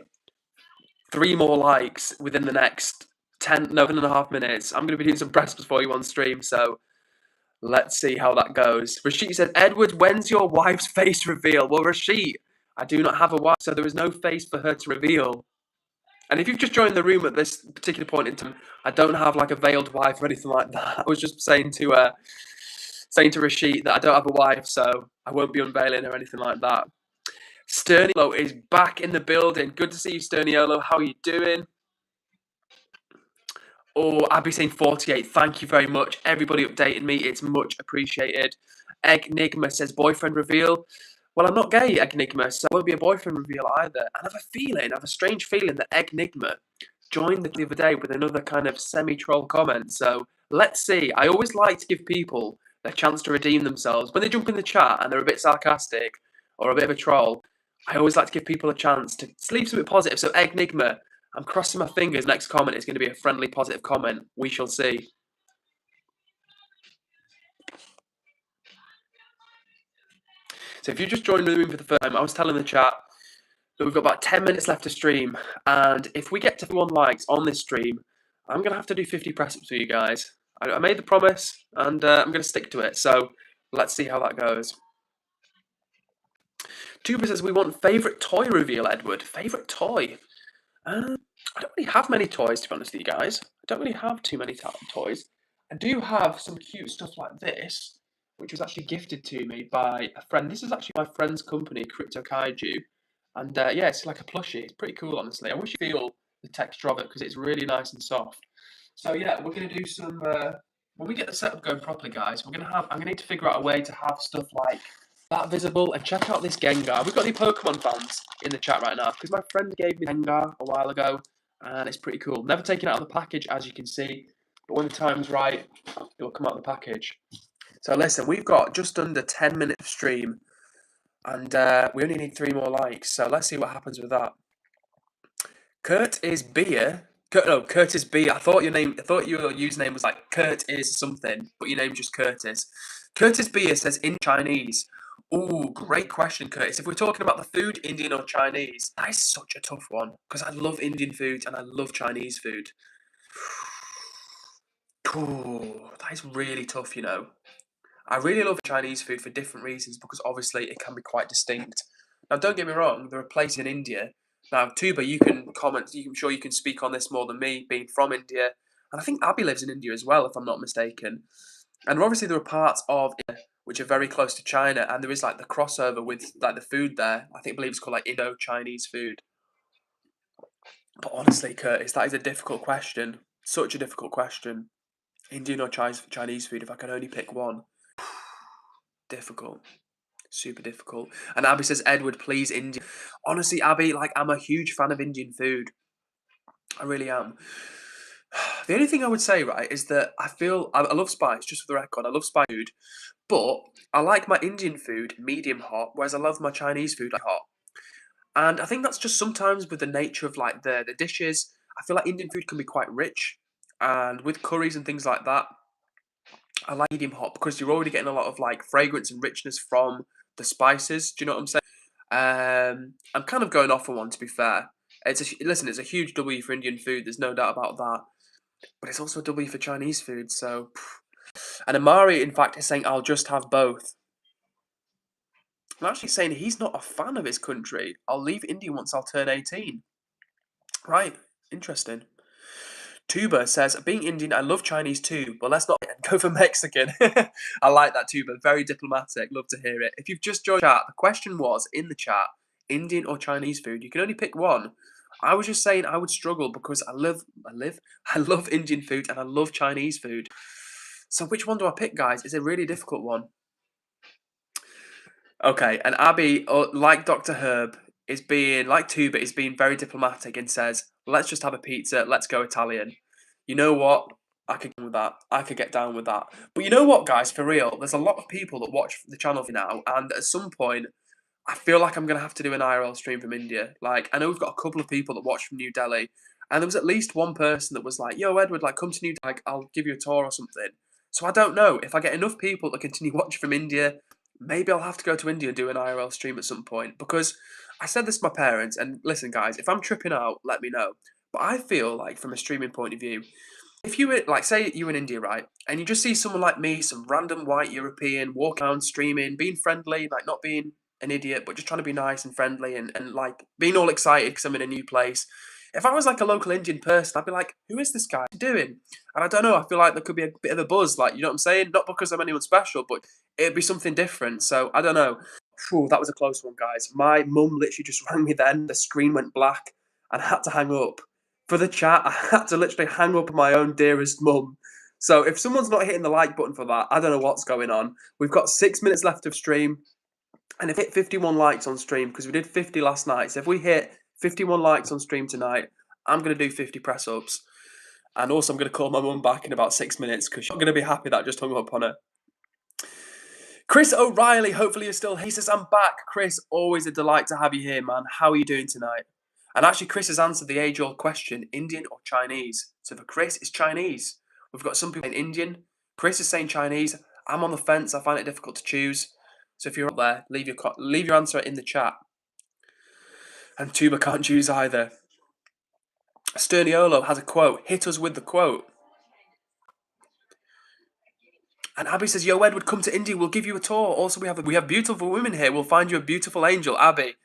3 more likes within the next 7.5 minutes, I'm going to be doing some press-ups for you on stream. So, let's see how that goes. Rashid said, Edward, when's your wife's face reveal? Well, Rashid, I do not have a wife, so there is no face for her to reveal. And if you've just joined the room at this particular point in time, I don't have like a veiled wife or anything like that. I was just saying to Rashid that I don't have a wife, so I won't be unveiling or anything like that. Sterniolo is back in the building. Good to see you, Sterniolo. How are you doing? Oh, Abby saying 48. Thank you very much. Everybody updating me. It's much appreciated. Enigma says boyfriend reveal. Well, I'm not gay, Enigma, so it won't be a boyfriend reveal either. And I have a strange feeling that Enigma joined the other day with another kind of semi-troll comment. So let's see. I always like to give people a chance to redeem themselves. When they jump in the chat and they're a bit sarcastic or a bit of a troll, I always like to give people a chance to leave something positive. So Enigma, I'm crossing my fingers. Next comment is going to be a friendly, positive comment. We shall see. So if you just joined the room for the first time, I was telling the chat that we've got about 10 minutes left to stream. And if we get to 1 likes on this stream, I'm going to have to do 50 press-ups for you guys. I made the promise, and I'm going to stick to it. So let's see how that goes. Tuba says, we want favourite toy reveal, Edward. Favourite toy? I don't really have many toys, to be honest with you guys. I don't really have too many toys. I do have some cute stuff like this, which was actually gifted to me by a friend. This is actually my friend's company, Crypto Kaiju. And yeah, it's like a plushie. It's pretty cool, honestly. I wish you feel the texture of it because it's really nice and soft. So yeah, we're going to do some... when we get the setup going properly, guys, I'm going to need to figure out a way to have stuff like that visible. And check out this Gengar. We've got any Pokemon fans in the chat right now because my friend gave me Gengar a while ago. And it's pretty cool. Never taken it out of the package, as you can see. But when the time's right, it will come out of the package. So listen, we've got just under 10 minutes of stream. And we only need 3 more likes. So let's see what happens with that. Curtis Beer. I thought your username was like Kurt is something, but your name's just Curtis. Curtis Beer says in Chinese. Ooh, great question, Curtis. If we're talking about the food, Indian or Chinese, that is such a tough one because I love Indian food and I love Chinese food. Ooh, that is really tough, you know. I really love Chinese food for different reasons because obviously it can be quite distinct. Now, don't get me wrong, there are places in India. Now, Tuba, you can comment. I'm sure you can speak on this more than me, being from India. And I think Abby lives in India as well, if I'm not mistaken. And obviously there are parts of India which are very close to China, and there is like the crossover with like the food there. I believe it's called like Indo-Chinese food. But honestly, Curtis, that is a difficult question. Such a difficult question. Indian or Chinese food, if I can only pick one. Difficult. Super difficult. And Abby says, Edward, please, India. Honestly, Abby, like, I'm a huge fan of Indian food. I really am. The only thing I would say, right, is that I love spice, just for the record, I love spicy food, but I like my Indian food medium hot, whereas I love my Chinese food like hot. And I think that's just sometimes with the nature of like the dishes. I feel like Indian food can be quite rich, and with curries and things like that, I like medium hot because you're already getting a lot of like fragrance and richness from the spices. Do you know what I'm saying? I'm kind of going off on one to be fair. Listen, it's a huge W for Indian food. There's no doubt about that. But it's also a W for Chinese food. So, and Amari, in fact, is saying I'll just have both. I'm actually saying he's not a fan of his country. I'll leave India once I'll turn 18. Right, interesting. Tuba says, being Indian, I love Chinese too, but let's not go for Mexican. I like that, Tuba. Very diplomatic. Love to hear it. If you've just joined the chat, the question was in the chat, Indian or Chinese food. You can only pick one. I was just saying I would struggle because I love Indian food and I love Chinese food. So which one do I pick, guys? It's a really difficult one. Okay, and Abby, like Dr. Herb, like Tuba, is being very diplomatic and says, let's just have a pizza, let's go Italian. You know what? I could get with that. I could get down with that. But you know what, guys, for real, there's a lot of people that watch the channel now, and at some point, I feel like I'm going to have to do an IRL stream from India. Like, I know we've got a couple of people that watch from New Delhi, and there was at least one person that was like, yo, Edward, like, come to New Delhi, like, I'll give you a tour or something. So I don't know. If I get enough people that continue watching from India, maybe I'll have to go to India and do an IRL stream at some point. Because I said this to my parents, and listen, guys, if I'm tripping out, let me know. But I feel like, from a streaming point of view, if you were, like, say you're in India, right, and you just see someone like me, some random white European, walking around streaming, being friendly, like, not being an idiot, but just trying to be nice and friendly and like, being all excited because I'm in a new place. If I was, like, a local Indian person, I'd be like, who is this guy doing? And I don't know, I feel like there could be a bit of a buzz, like, you know what I'm saying? Not because I'm anyone special, but it'd be something different. So, I don't know. Phew, that was a close one, guys. My mum literally just rang me then. The screen went black and I had to hang up. For the chat, I had to literally hang up my own dearest mum. So if someone's not hitting the like button for that, I don't know what's going on. We've got 6 minutes left of stream. And if we hit 51 likes on stream, because we did 50 last night, so if we hit 51 likes on stream tonight, I'm going to do 50 press-ups. And also I'm going to call my mum back in about 6 minutes, because she's not going to be happy that I just hung up on her. Chris O'Reilly, hopefully you're still here. He says, I'm back. Chris, always a delight to have you here, man. How are you doing tonight? And actually, Chris has answered the age-old question, Indian or Chinese? So for Chris, it's Chinese. We've got some people saying Indian. Chris is saying Chinese. I'm on the fence. I find it difficult to choose. So if you're up there, leave your answer in the chat. And Tuba can't choose either. Sterniolo has a quote. Hit us with the quote. And Abby says, yo, Edward, come to India. We'll give you a tour. Also, we have beautiful women here. We'll find you a beautiful angel. Abby,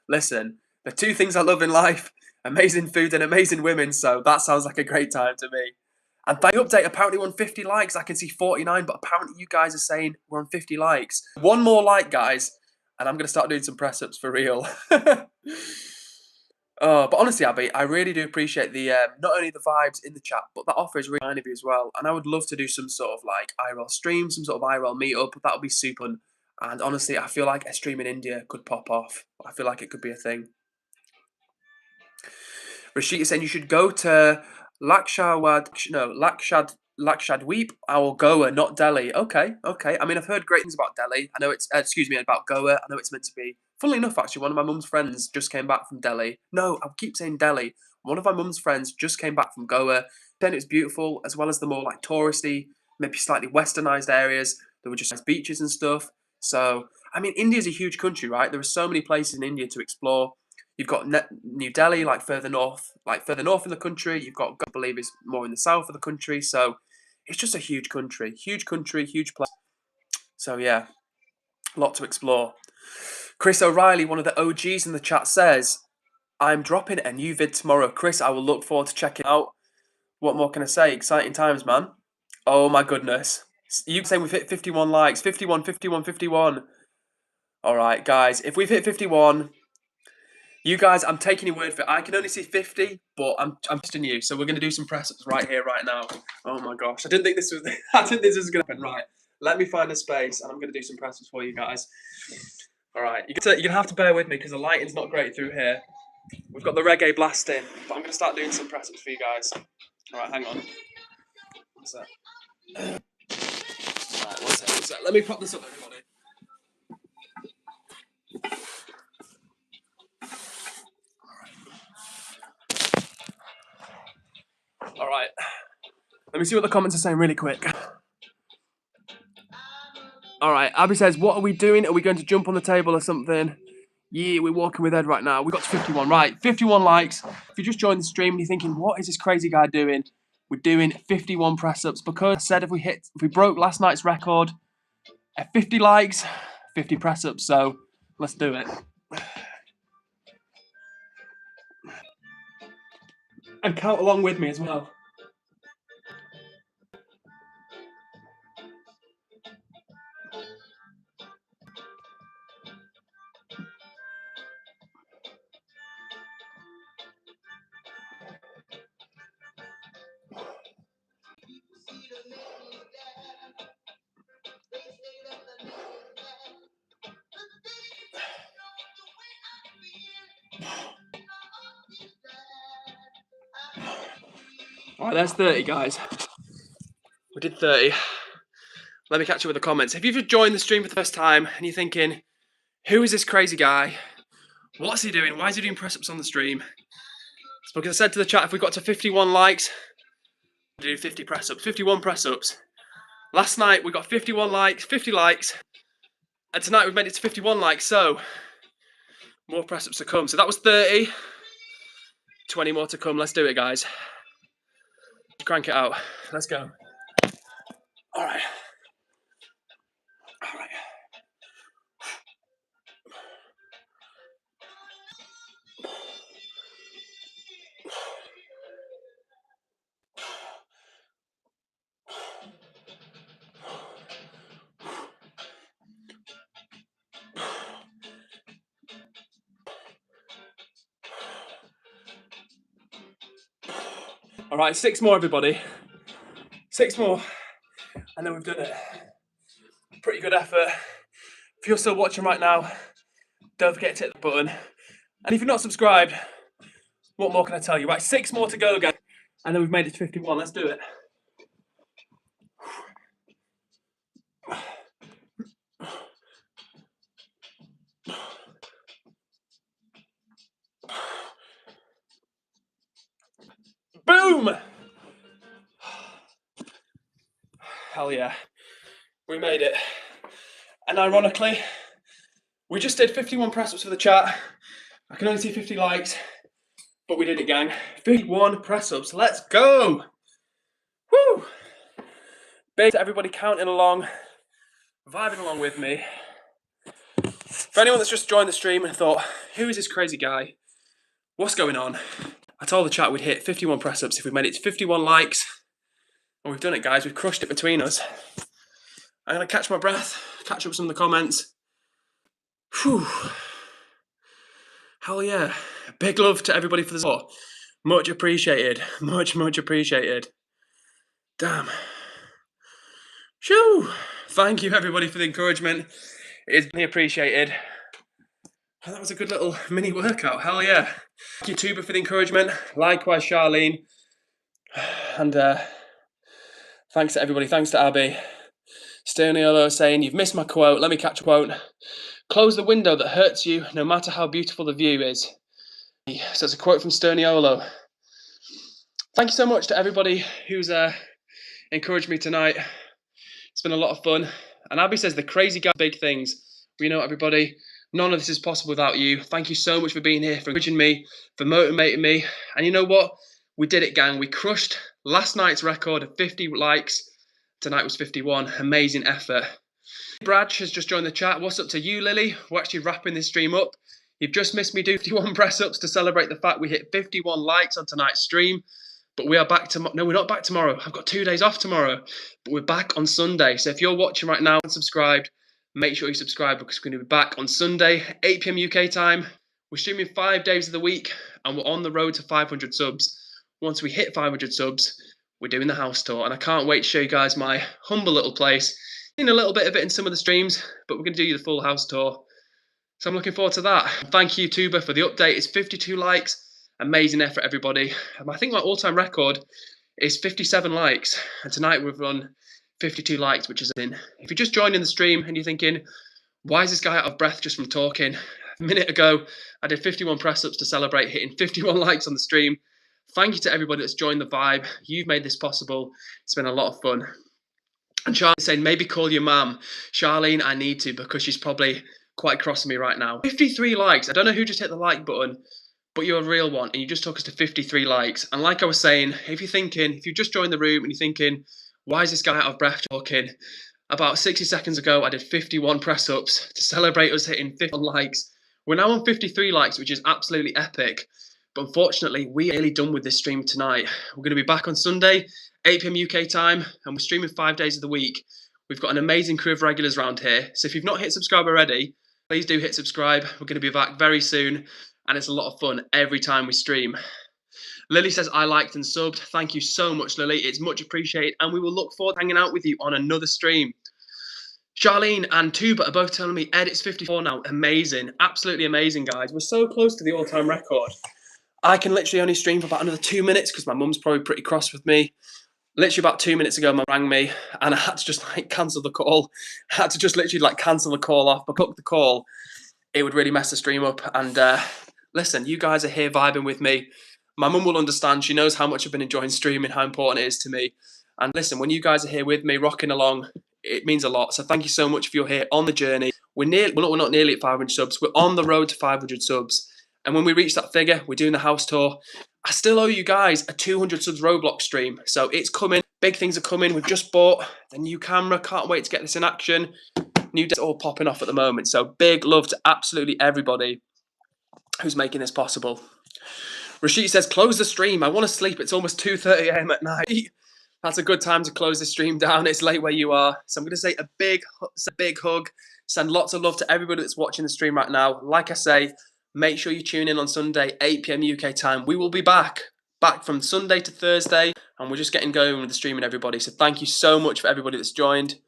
listen, the two things I love in life, amazing food and amazing women. So that sounds like a great time to me. And by update, apparently we're on 50 likes. I can see 49, but apparently you guys are saying we're on 50 likes. One more like, guys, and I'm going to start doing some press-ups for real. Oh, but honestly, Abby, I really do appreciate the not only the vibes in the chat, but that offer is really kind of you as well. And I would love to do some sort of like IRL stream, some sort of IRL meetup. That would be super fun. And honestly, I feel like a stream in India could pop off. I feel like it could be a thing. Rashid is saying you should go to Lakshadweep or Goa, not Delhi. Okay. I mean, I've heard great things about Delhi. I know it's, about Goa. I know it's meant to be. Funnily enough, actually, one of my mum's friends just came back from Delhi. No, I keep saying Delhi. One of my mum's friends just came back from Goa. Then it's beautiful, as well as the more like touristy, maybe slightly westernized areas. There were just nice beaches and stuff. So, I mean, India's a huge country, right? There are so many places in India to explore. You've got New Delhi, like further north in the country. You've got, I believe, is more in the south of the country. So it's just a huge country, huge place. So yeah, a lot to explore. Chris O'Reilly, one of the OGs in the chat, says, I'm dropping a new vid tomorrow. Chris, I will look forward to checking out. What more can I say? Exciting times, man. Oh my goodness. You saying we've hit 51 likes. 51. All right, guys, if we've hit 51... You guys, I'm taking your word for it. I can only see 50, but I'm trusting you. So we're going to do some press-ups right here, right now. Oh my gosh, I didn't think this was going to happen. Right, let me find a space, and I'm going to do some press-ups for you guys. All right, you're gonna have to bear with me because the lighting's not great through here. We've got the reggae blasting, but I'm gonna start doing some press ups for you guys. All right, hang on. What's that? All right, one sec. Let me pop this up, everybody. All right. Let me see what the comments are saying really quick. All right, Abby says, what are we doing? Are we going to jump on the table or something? Yeah, we're walking with Ed right now. We got to 51, right? 51 likes. If you just joined the stream and you're thinking, what is this crazy guy doing? We're doing 51 press-ups because I said if we broke last night's record at 50 likes, 50 press-ups. So let's do it. And count along with me as well. All right, that's 30, guys. We did 30. Let me catch up with the comments. If you've just joined the stream for the first time and you're thinking, who is this crazy guy? What's he doing? Why is he doing press-ups on the stream? It's because I said to the chat, if we got to 51 likes, we'll do 50 press-ups, 51 press-ups. Last night, we got 51 likes, 50 likes. And tonight, we've made it to 51 likes, so more press-ups to come. So that was 30. 20 more to come. Let's do it, guys. Crank it out. Let's go. All right. All right. All right, 6 more, everybody. 6 more, and then we've done it. Pretty good effort. If you're still watching right now, don't forget to hit the button. And if you're not subscribed, what more can I tell you? Right, 6 more to go, guys. And then we've made it to 51. Let's do it. Boom! Hell yeah. We made it. And ironically, we just did 51 press-ups for the chat. I can only see 50 likes, but we did it, gang. 51 press-ups. Let's go! Woo! Big to everybody counting along, vibing along with me. For anyone that's just joined the stream and thought, who is this crazy guy? What's going on? I told the chat we'd hit 51 press-ups if we made it to 51 likes. And we've done it, guys. We've crushed it between us. I'm going to catch my breath, catch up some of the comments. Whew. Hell yeah. Big love to everybody for the support. Much appreciated. Much appreciated. Damn. Shoo. Thank you, everybody, for the encouragement. It is really appreciated. That was a good little mini workout. Hell yeah. Thank you, Tuba, for the encouragement. Likewise, Charlene. And thanks to everybody. Thanks to Abby. Sterniolo saying, you've missed my quote. Let me catch a quote. Close the window that hurts you, no matter how beautiful the view is. So it's a quote from Sterniolo. Thank you so much to everybody who's encouraged me tonight. It's been a lot of fun. And Abby says, the crazy guy, big things. But you know, everybody, none of this is possible without you. Thank you so much for being here, for encouraging me, for motivating me. And you know what? We did it, gang. We crushed last night's record of 50 likes. Tonight was 51. Amazing effort. Brad has just joined the chat. What's up to you, Lily? We're actually wrapping this stream up. You've just missed me do 51 press-ups to celebrate the fact we hit 51 likes on tonight's stream. But we are back tomorrow. No, we're not back tomorrow. I've got 2 days off tomorrow. But we're back on Sunday. So if you're watching right now and subscribed, make sure you subscribe because we're going to be back on Sunday, 8 p.m. UK time. We're streaming 5 days of the week and we're on the road to 500 subs. Once we hit 500 subs, we're doing the house tour. And I can't wait to show you guys my humble little place. Seen a little bit of it in some of the streams, but we're going to do the full house tour. So I'm looking forward to that. Thank you, Tuba, for the update. It's 52 likes. Amazing effort, everybody. I think my all-time record is 57 likes. And tonight we've run 52 likes, which is in. If you're just joining the stream and you're thinking, why is this guy out of breath just from talking? A minute ago, I did 51 press-ups to celebrate hitting 51 likes on the stream. Thank you to everybody that's joined the vibe. You've made this possible. It's been a lot of fun. And Charlie's saying, maybe call your mum. Charlene, I need to, because she's probably quite cross with me right now. 53 likes. I don't know who just hit the like button, but you're a real one, and you just took us to 53 likes. And like I was saying, if you just joined the room and you're thinking, why is this guy out of breath talking? About 60 seconds ago, I did 51 press-ups to celebrate us hitting 51 likes. We're now on 53 likes, which is absolutely epic. But unfortunately, we are nearly done with this stream tonight. We're going to be back on Sunday, 8 p.m. UK time, and we're streaming 5 days of the week. We've got an amazing crew of regulars around here. So if you've not hit subscribe already, please do hit subscribe. We're going to be back very soon, and it's a lot of fun every time we stream. Lily says, I liked and subbed. Thank you so much, Lily. It's much appreciated, and we will look forward to hanging out with you on another stream. Charlene and Tuba are both telling me, Ed, it's 54 now. Amazing. Absolutely amazing, guys. We're so close to the all-time record. I can literally only stream for about another 2 minutes because my mum's probably pretty cross with me. Literally about 2 minutes ago, mum rang me and I had to just cancel the call. I had to just literally cancel the call off, but book the call. It would really mess the stream up. And listen, you guys are here vibing with me. My mum will understand. She knows how much I've been enjoying streaming, how important it is to me. And listen, when you guys are here with me, rocking along, it means a lot. So thank you so much if you're here on the journey. We're not nearly at 500 subs. We're on the road to 500 subs. And when we reach that figure, we're doing the house tour. I still owe you guys a 200 subs Roblox stream. So it's coming. Big things are coming. We've just bought the new camera. Can't wait to get this in action. New days all popping off at the moment. So big love to absolutely everybody who's making this possible. Rashid says, close the stream. I want to sleep. It's almost 2:30 a.m. at night. That's a good time to close the stream down. It's late where you are. So I'm going to say a big hug. Send lots of love to everybody that's watching the stream right now. Like I say, make sure you tune in on Sunday, 8 p.m. UK time. We will be back from Sunday to Thursday, and we're just getting going with the streaming, everybody. So thank you so much for everybody that's joined.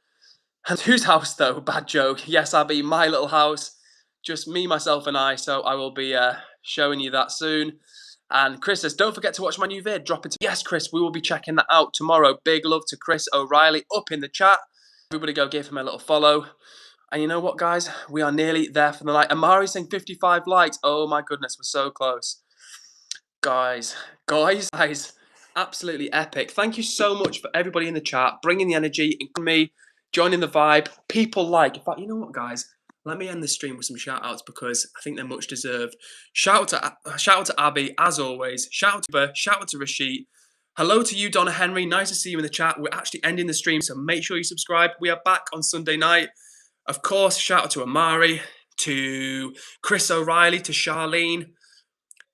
And whose house, though? Bad joke. Yes, I'll be my little house. Just me, myself, and I. So I will be showing you that soon. And Chris says, don't forget to watch my new vid. Drop it. Yes, Chris, we will be checking that out tomorrow. Big love to Chris O'Reilly up in the chat. Everybody go give him a little follow. And you know what, guys? We are nearly there for the night. Amari's saying 55 likes. Oh, my goodness. We're so close. Guys. Absolutely epic. Thank you so much for everybody in the chat, bringing the energy, me, joining the vibe. People like. In fact, you know what, guys? Let me end the stream with some shout-outs because I think they're much deserved. Shout out to Abby, as always. Shout out to Bert. Shout out to Rashid. Hello to you, Donna Henry. Nice to see you in the chat. We're actually ending the stream, so make sure you subscribe. We are back on Sunday night. Of course, shout out to Amari, to Chris O'Reilly, to Charlene.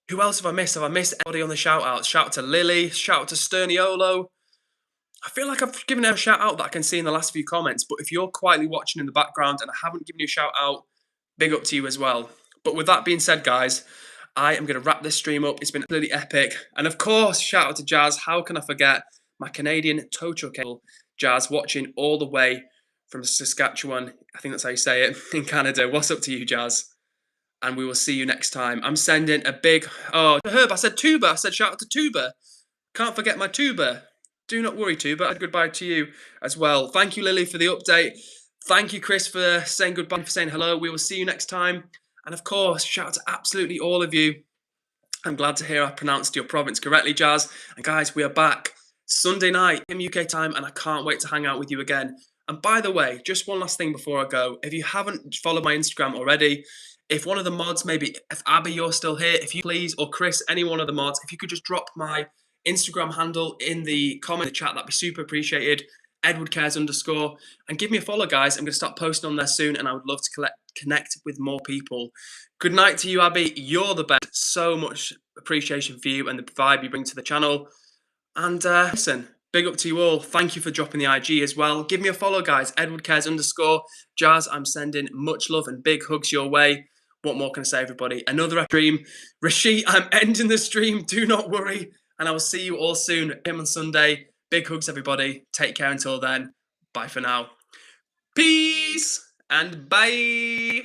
Who else have I missed? Have I missed anybody on the shout-outs? Shout out to Lily. Shout out to Sterniolo. I feel like I've given her a shout out that I can see in the last few comments, but if you're quietly watching in the background and I haven't given you a shout out, big up to you as well. But with that being said, guys, I am going to wrap this stream up. It's been really epic. And of course, shout out to Jazz. How can I forget my Canadian tow truck Jazz, watching all the way from Saskatchewan. I think that's how you say it, in Canada. What's up to you, Jazz? And we will see you next time. I'm sending a big, Herb, I said Tuba. I said shout out to Tuba. Can't forget my Tuba. Do not worry, Tuba. Goodbye to you as well. Thank you, Lily, for the update. Thank you, Chris, for saying goodbye, for saying hello. We will see you next time. And of course, shout out to absolutely all of you. I'm glad to hear I pronounced your province correctly, Jazz. And guys, we are back Sunday night in UK time, and I can't wait to hang out with you again. And by the way, just one last thing before I go. If you haven't followed my Instagram already, if one of the mods, maybe if Abby, you're still here, if you please, or Chris, any one of the mods, if you could just drop my Instagram handle in the comment chat, that'd be super appreciated. EdwardCares _ and give me a follow, guys. I'm going to start posting on there soon, and I would love to connect with more people. Good night to you, Abby. You're the best. So much appreciation for you and the vibe you bring to the channel. And listen, big up to you all. Thank you for dropping the IG as well. Give me a follow, guys. EdwardCares _ Jazz, I'm sending much love and big hugs your way. What more can I say, everybody? Another stream. Rashid, I'm ending the stream. Do not worry. And I will see you all soon. On Sunday. Big hugs, everybody. Take care until then. Bye for now. Peace and bye.